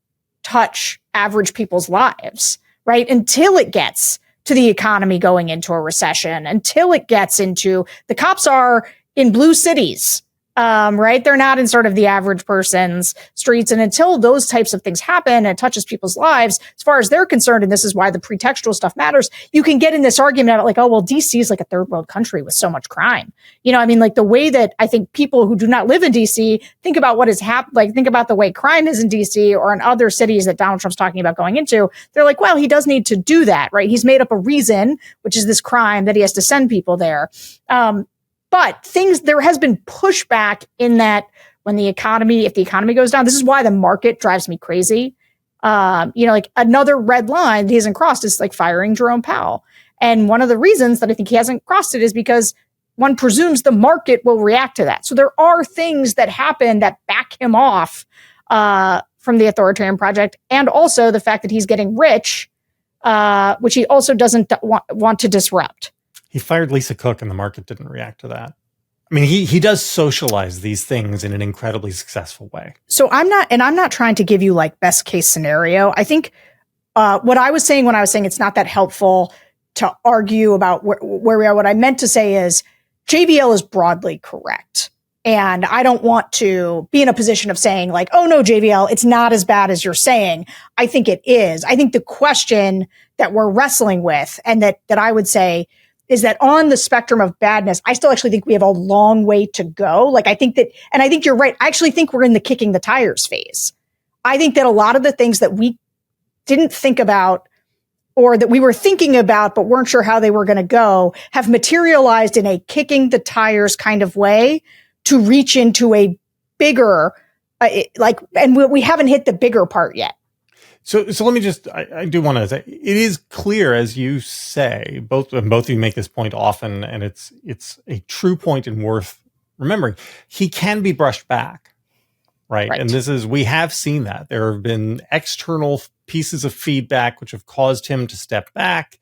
touch average people's lives, right? Until it gets to the economy going into a recession, until it gets into the cops are in blue cities. Right? They're not in sort of the average person's streets. And until those types of things happen and it touches people's lives, as far as they're concerned, and this is why the pretextual stuff matters, you can get in this argument about like, oh, well, DC is like a third world country with so much crime. Like the way that I think people who do not live in DC think about what has happened, like think about the way crime is in DC or in other cities that Donald Trump's talking about going into. They're like, well, he does need to do that, right? He's made up a reason, which is this crime that he has to send people there. But there has been pushback in that if the economy goes down, this is why the market drives me crazy. Like another red line that he hasn't crossed is like firing Jerome Powell. And one of the reasons that I think he hasn't crossed it is because one presumes the market will react to that. So there are things that happen that back him off from the authoritarian project. And also the fact that he's getting rich, which he also doesn't want to disrupt. He fired Lisa Cook and the market didn't react to that. I mean, he does socialize these things in an incredibly successful way. So I'm not trying to give you like best case scenario. I think what I was saying when I was saying it's not that helpful to argue about where we are, what I meant to say is JVL is broadly correct. And I don't want to be in a position of saying like, oh no, JVL, it's not as bad as you're saying. I think it is. I think the question that we're wrestling with and that I would say is that on the spectrum of badness, I still actually think we have a long way to go. Like I think that, and I think you're right. I actually think we're in the kicking the tires phase. I think that a lot of the things that we didn't think about or that we were thinking about but weren't sure how they were going to go have materialized in a kicking the tires kind of way to reach into a bigger, and we haven't hit the bigger part yet. So let me just, I do want to say, it is clear, as you say, both of you make this point often, and it's a true point and worth remembering. He can be brushed back, right? And we have seen that. There have been external pieces of feedback which have caused him to step back.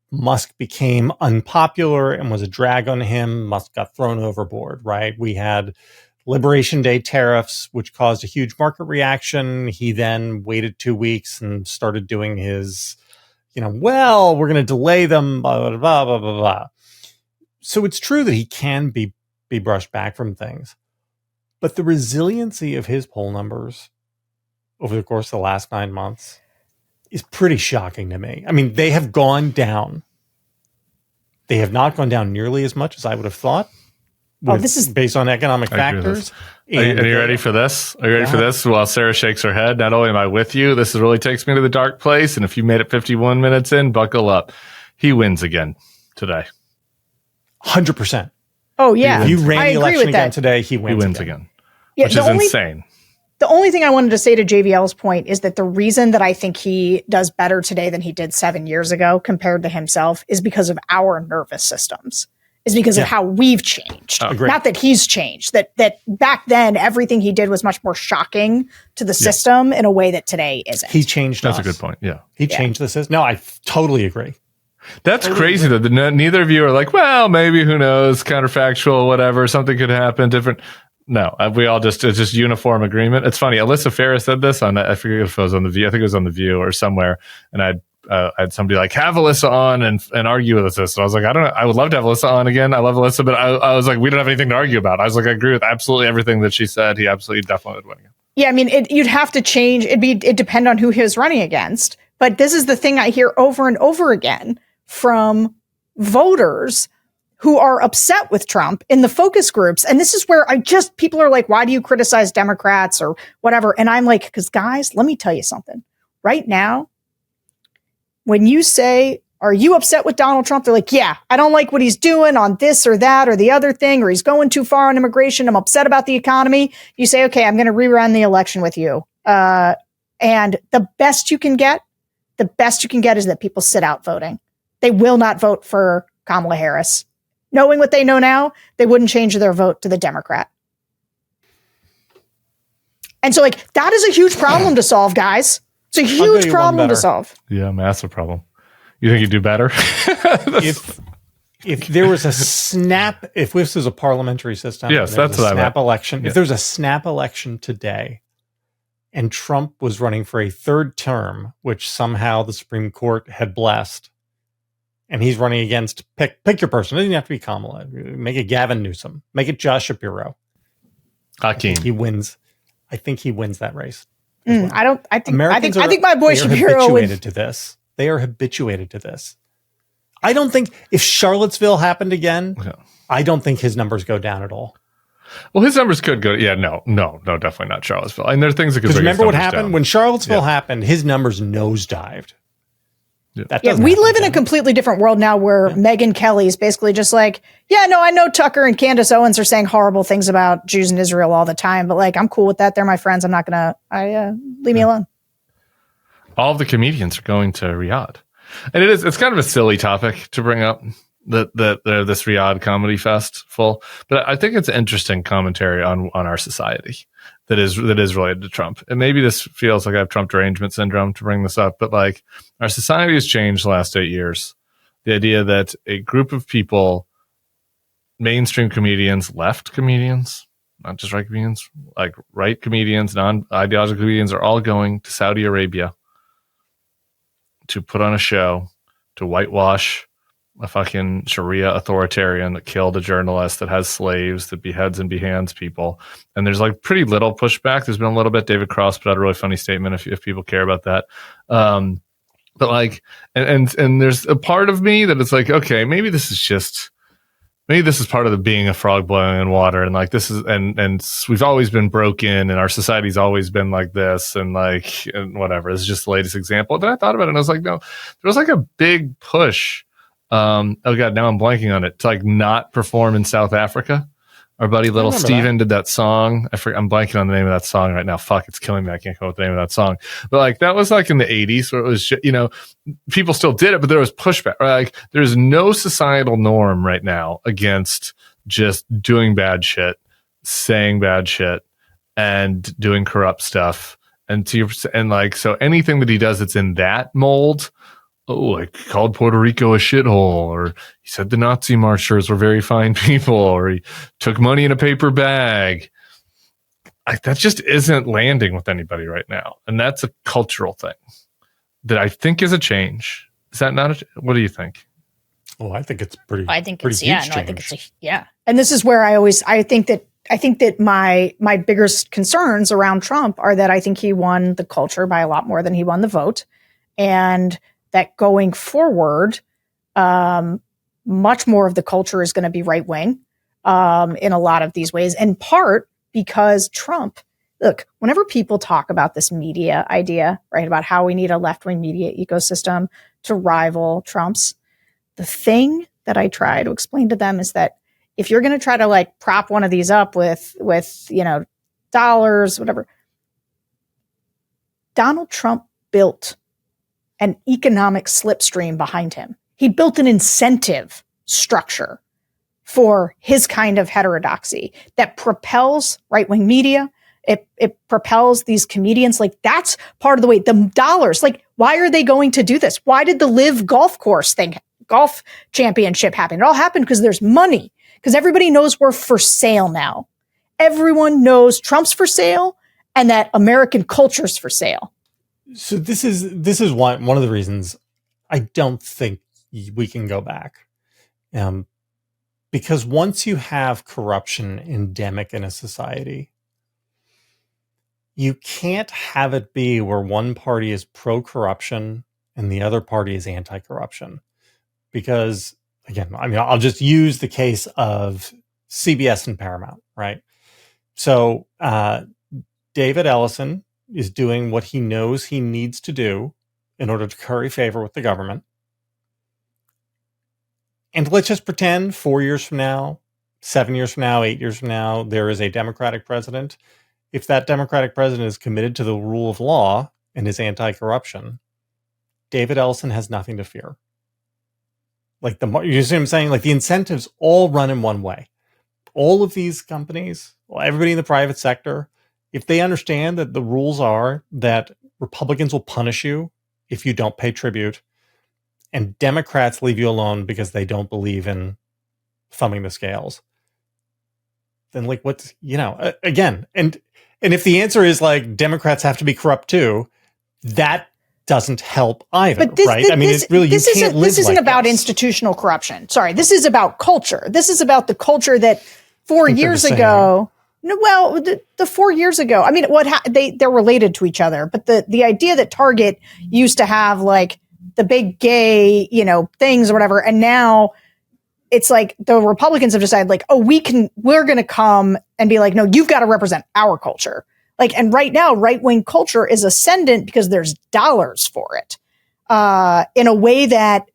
Musk became unpopular and was a drag on him. Musk got thrown overboard, right? We had Liberation Day tariffs, which caused a huge market reaction. He then waited 2 weeks and started doing his, we're going to delay them, blah, blah, blah, blah, blah, blah. So it's true that he can be brushed back from things. But the resiliency of his poll numbers over the course of the last 9 months is pretty shocking to me. I mean, they have gone down. They have not gone down nearly as much as I would have thought. This is based on economic factors. Are you ready for this? Are you ready for this? While Sarah shakes her head, not only am I with you, this really takes me to the dark place. And if you made it 51 minutes in, buckle up. He wins again today. 100%. Oh, yeah. If you ran the election again today, he wins again. Yeah, which is insane. The only thing I wanted to say to JVL's point is that the reason that I think he does better today than he did 7 years ago compared to himself is because of our nervous systems, is because of how we've changed. Not that he's changed, that back then everything he did was much more shocking to the system in a way that today isn't. He changed That's a good point. Yeah. He changed the system. No, I totally agree. That's crazy that neither of you are like, well, maybe, who knows, counterfactual, whatever, something could happen different. No, we all it's just uniform agreement. It's funny. Alyssa Farah said this on, I forget if it was on The View. I think it was on The View or somewhere. And I had somebody like, have Alyssa on and argue with us. And I was like, I don't know. I would love to have Alyssa on again. I love Alyssa, but I was like, we don't have anything to argue about. I was like, I agree with absolutely everything that she said. He absolutely definitely would win again. Yeah, I mean, you'd have to change. It'd depend on who he was running against. But this is the thing I hear over and over again from voters who are upset with Trump in the focus groups. And this is where people are like, why do you criticize Democrats or whatever? And I'm like, because guys, let me tell you something. Right now, when you say, are you upset with Donald Trump? They're like, yeah, I don't like what he's doing on this or that or the other thing, or he's going too far on immigration. I'm upset about the economy. You say, okay, I'm going to rerun the election with you. And the best you can get is that people sit out voting. They will not vote for Kamala Harris. Knowing what they know now, they wouldn't change their vote to the Democrat. And so, that is a huge problem to solve, guys. It's a huge problem to solve. Yeah, massive problem. You think you'd do better? If there was a snap, if this was a parliamentary system, yes, that's what I meant. Election. Yeah. If there's a snap election today, and Trump was running for a third term, which somehow the Supreme Court had blessed, and he's running against pick your person. It doesn't have to be Kamala. Make it Gavin Newsom. Make it Josh Shapiro. Hakeem. He wins. I think he wins that race. I think my boy Shapiro would. To this. They are habituated to this. I don't think if Charlottesville happened again, I don't think his numbers go down at all. Well, his numbers could go. Yeah, no, definitely not Charlottesville. And there are things that could. Remember what happened when Charlottesville happened? His numbers nosedived. We live in a completely different world now where Megyn Kelly is basically just like, I know Tucker and Candace Owens are saying horrible things about Jews in Israel all the time, but I'm cool with that. They're my friends. I'm not going to, leave me alone. All of the comedians are going to Riyadh. And it's kind of a silly topic to bring up, that this Riyadh comedy fest full. But I think it's an interesting commentary on our society that is related to Trump. And maybe this feels like I have Trump derangement syndrome to bring this up, but our society has changed the last 8 years. The idea that a group of people mainstream comedians, left comedians, not just right comedians, like right comedians, non-ideological comedians are all going to Saudi Arabia to put on a show to whitewash a fucking Sharia authoritarian that killed a journalist, that has slaves, that beheads and behands people. And there's like pretty little pushback. There's been a little bit. David Cross put out a really funny statement if people care about that. But like, and there's a part of me that it's like, okay, maybe this is part of the being a frog boiling in water. And like, this is, and we've always been broken and our society's always been like this and like, and whatever. This is just the latest example. Then I thought about it and I was like, no, there was like a big push. Oh God, now I'm blanking on it, to like not perform in South Africa. Our buddy Little Steven did that song. I'm blanking on the name of that song right now. Fuck, it's killing me. I can't come up with the name of that song. But like, that was like in the 80s where it was, people still did it, but there was pushback. Right? Like, there's no societal norm right now against just doing bad shit, saying bad shit, and doing corrupt stuff. And so anything that he does that's in that mold, like called Puerto Rico a shithole, or he said the Nazi marchers were very fine people, or he took money in a paper bag. That just isn't landing with anybody right now. And that's a cultural thing that I think is a change. Is that not what do you think? Oh, I think it's pretty. I think pretty it's, huge yeah, change. no, I think it's, yeah. And this is where I think that my biggest concerns around Trump are that I think he won the culture by a lot more than he won the vote. And that going forward, much more of the culture is going to be right wing in a lot of these ways, in part because Trump, look, whenever people talk about this media idea, right, about how we need a left wing media ecosystem to rival Trump's, the thing that I try to explain to them is that if you're going to try to like prop one of these up with dollars, whatever, Donald Trump built an economic slipstream behind him. He built an incentive structure for his kind of heterodoxy that propels right-wing media. It propels these comedians. Like, that's part of the way. The dollars, like, why are they going to do this? Why did the Live golf championship happen? It all happened because there's money, because everybody knows we're for sale now. Everyone knows Trump's for sale and that American culture's for sale. So this is one of the reasons I don't think we can go back, because once you have corruption endemic in a society, you can't have it be where one party is pro-corruption and the other party is anti-corruption. Because again, I mean, I'll just use the case of CBS and Paramount, right? So David Ellison is doing what he knows he needs to do in order to curry favor with the government. And let's just pretend 4 years from now, 7 years from now, 8 years from now, there is a Democratic president. If that Democratic president is committed to the rule of law and is anti-corruption, David Ellison has nothing to fear. Like you see what I'm saying? Like, the incentives all run in one way. All of these companies, everybody in the private sector, if they understand that the rules are that Republicans will punish you if you don't pay tribute, and Democrats leave you alone because they don't believe in thumbing the scales, then like, what's, again, and if the answer is like Democrats have to be corrupt too, that doesn't help either, right? I mean, it's really, you can't live. This isn't about institutional corruption. Sorry, this is about culture. This is about the culture that 4 years ago. No, well, the 4 years ago, I mean, they're related to each other, but the idea that Target used to have like the big gay, things or whatever, and now it's like the Republicans have decided like, oh, we're going to come and be like, no, you've got to represent our culture. Like, and right now, right-wing culture is ascendant because there's dollars for it, in a way that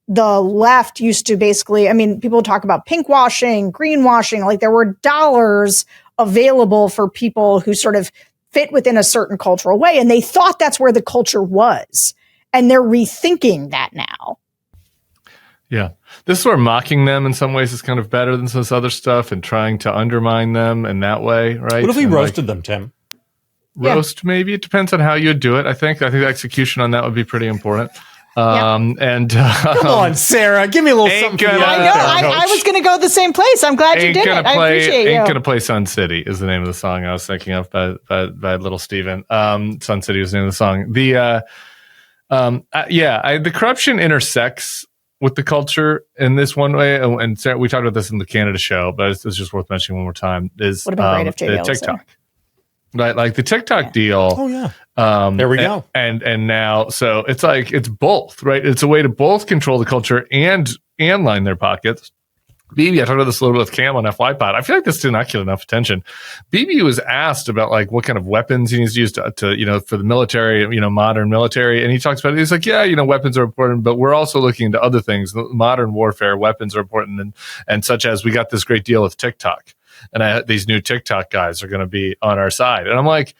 the left used to basically, I mean, people talk about pink washing, green washing, like there were dollars available for people who sort of fit within a certain cultural way. And they thought that's where the culture was. And they're rethinking that now. Yeah. This is where mocking them in some ways is kind of better than this other stuff, and trying to undermine them in that way, right? What if we roasted them, Tim? Roast, maybe. It depends on how you do it. I think the execution on that would be pretty important. And come on, Sarah, give me a little something. I was going to go the same place. I'm glad you did it. I appreciate you. Ain't Gonna Play Sun City is the name of the song I was thinking of by Little Steven. Sun City was the name of the song. The corruption intersects with the culture in this one way. And Sarah, we talked about this in the Canada show, but it's just worth mentioning one more time. Is would have been great if JVL TikTok. Right, like the TikTok deal. Oh yeah. There we go. And now, so it's like it's both, right? It's a way to both control the culture and line their pockets. BB, I talked about this a little bit with Cam on FY Pod. I feel like this did not get enough attention. BB was asked about like what kind of weapons he needs to use to for the military, modern military, and he talks about it. He's like, weapons are important, but we're also looking into other things. Modern warfare, weapons are important, and such as we got this great deal with TikTok. And these new TikTok guys are going to be on our side. And I'm like,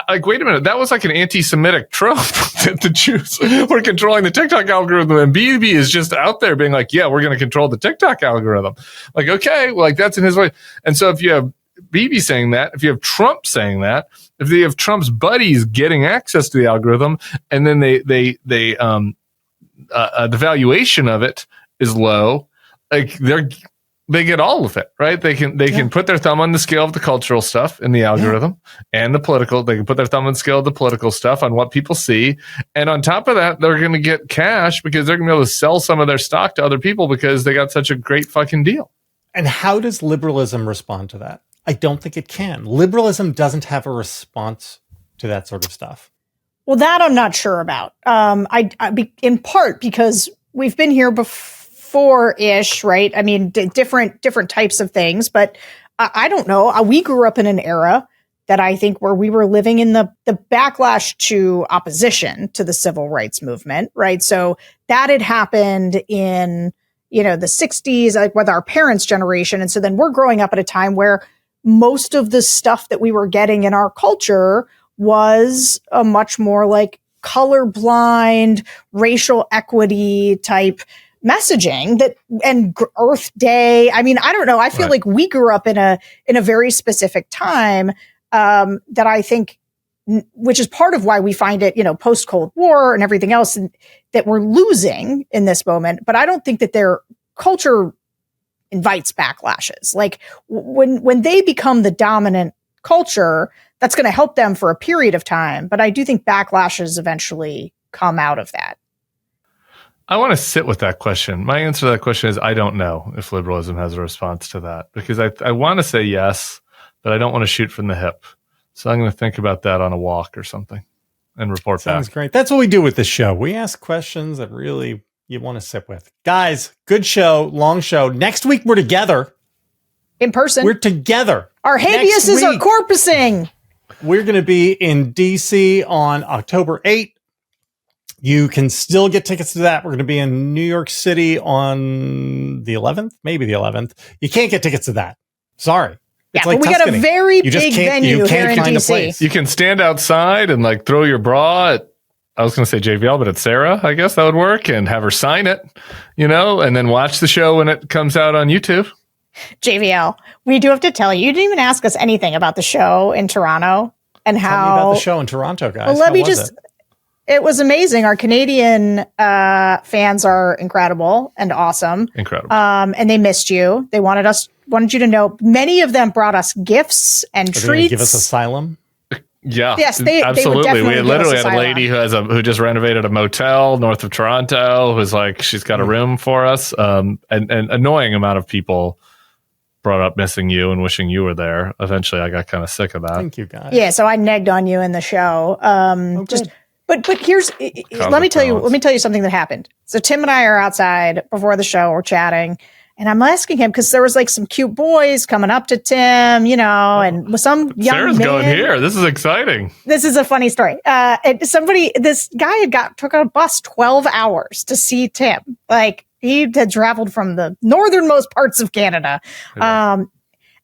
wait a minute. That was like an anti-Semitic trope that the Jews were controlling the TikTok algorithm. And BB is just out there being like, we're going to control the TikTok algorithm. Like, okay, well, like that's in his way. And so if you have BB saying that, if you have Trump saying that, if you have Trump's buddies getting access to the algorithm, and then the valuation of it is low, like they get all of it, right? They can put their thumb on the scale of the cultural stuff in the algorithm and the political. They can put their thumb on the scale of the political stuff on what people see. And on top of that, they're going to get cash because they're going to be able to sell some of their stock to other people because they got such a great fucking deal. And how does liberalism respond to that? I don't think it can. Liberalism doesn't have a response to that sort of stuff. Well, that I'm not sure about. In part because we've been here before-ish, right? I mean, different types of things, but I don't know. We grew up in an era that I think where we were living in the backlash to opposition to the civil rights movement, right? So that had happened in, the 60s, like with our parents' generation. And so then we're growing up at a time where most of the stuff that we were getting in our culture was a much more like colorblind, racial equity type messaging and Earth Day. I mean, I don't know. I feel like we grew up in a very specific time that I think, which is part of why we find it, post Cold War and everything else, and that we're losing in this moment. But I don't think that their culture invites backlashes. Like when they become the dominant culture, that's going to help them for a period of time. But I do think backlashes eventually come out of that. I want to sit with that question. My answer to that question is I don't know if liberalism has a response to that, because I want to say yes, but I don't want to shoot from the hip. So I'm going to think about that on a walk or something and report back. Sounds great. That's what we do with this show. We ask questions that really you want to sit with. Guys, good show, long show. Next week, we're together. In person. We're together. Our habeas are corpusing. We're going to be in D.C. on October 8th. You can still get tickets to that. We're going to be in New York City on the 11th, maybe the 11th. You can't get tickets to that. Sorry. Yeah, but we got a very big venue here in DC. You can stand outside and like throw your bra at, I was going to say JVL, but it's Sarah. I guess that would work, and have her sign it, and then watch the show when it comes out on YouTube. JVL, we do have to tell you didn't even ask us anything about the show in Toronto and how. Tell me about the show in Toronto, guys. Well, let me just. It was amazing. Our Canadian fans are incredible and awesome. Incredible. And they missed you. They wanted you to know. Many of them brought us gifts and treats. Give us asylum. Yeah. Yes, they absolutely. They we literally had a lady who just renovated a motel north of Toronto, who's like, she's got a room for us. An annoying amount of people brought up missing you and wishing you were there. Eventually, I got kind of sick of that. Thank you, guys. Yeah, so I negged on you in the show. But here's let me tell you something that happened. So Tim and I are outside before the show, we're chatting, and I'm asking him because there was like some cute boys coming up to Tim, and some young Sarah's man. going here. This is exciting. This is a funny story. This guy took a bus 12 hours to see Tim. Like he had traveled from the northernmost parts of Canada. Yeah.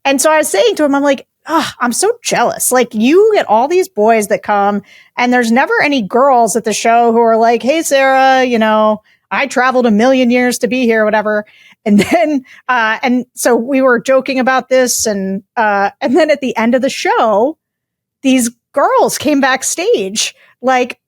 And so I was saying to him, I'm like, I'm so jealous. Like you get all these boys that come and there's never any girls at the show who are like, hey, Sarah, I traveled 1,000,000 years to be here, whatever. And then, and so we were joking about this. And then at the end of the show, these girls came backstage, like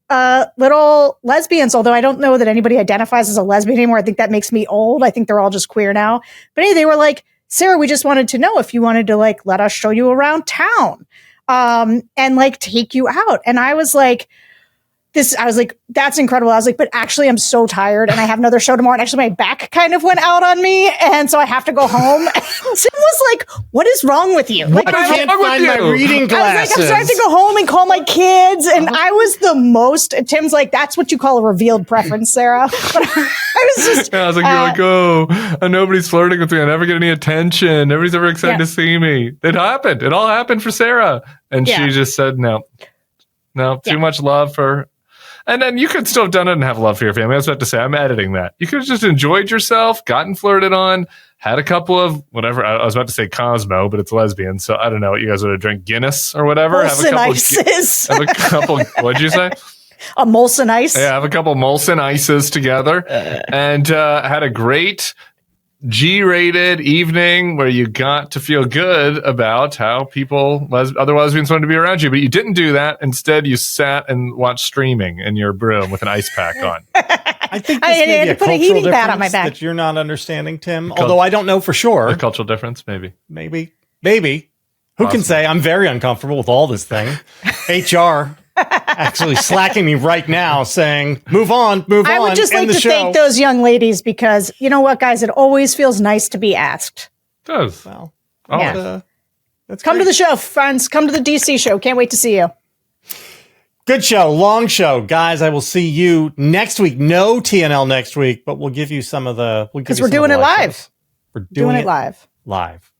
little lesbians, although I don't know that anybody identifies as a lesbian anymore. I think that makes me old. I think they're all just queer now. But anyway, they were like, Sarah, we just wanted to know if you wanted to like let us show you around town and like take you out. And I was like, that's incredible. I was like, but actually I'm so tired and I have another show tomorrow. And actually my back kind of went out on me. And so I have to go home. And Tim was like, what is wrong with you? Like, I can't find my reading glasses. I was like, I'm starting to go home and call my kids. And I was the most, Tim's like, that's what you call a revealed preference, Sarah. But I was just. Yeah, I was like, you're like, oh, nobody's flirting with me. I never get any attention. Nobody's ever excited to see me. It happened. It all happened for Sarah. And she just said, no, too much love for. And then you could still have done it and have love for your family. I was about to say, I'm editing that. You could have just enjoyed yourself, gotten flirted on, had a couple of whatever. I was about to say Cosmo, but it's lesbian. So I don't know what you guys would have drank, Guinness or whatever. Molson Ices. Have a couple, what'd you say? A Molson Ice. Yeah, have a couple Molson Ices together and had a great G-rated evening where you got to feel good about how other lesbians wanted to be around you, but you didn't do that. Instead, you sat and watched streaming in your room with an ice pack on. I think this may be a cultural difference that you're not understanding, Tim. Although I don't know for sure. A cultural difference, maybe. Maybe. Who can say? I'm very uncomfortable with all this thing. HR actually slacking me right now, saying, move on. I would just like to thank those young ladies because, you know what, guys? It always feels nice to be asked. It does. Well, come to the show, friends. Come to the DC show. Can't wait to see you. Good show. Long show. Guys, I will see you next week. No TNL next week, but we'll give you some of the... Because we're doing it live. We're doing it live. Live.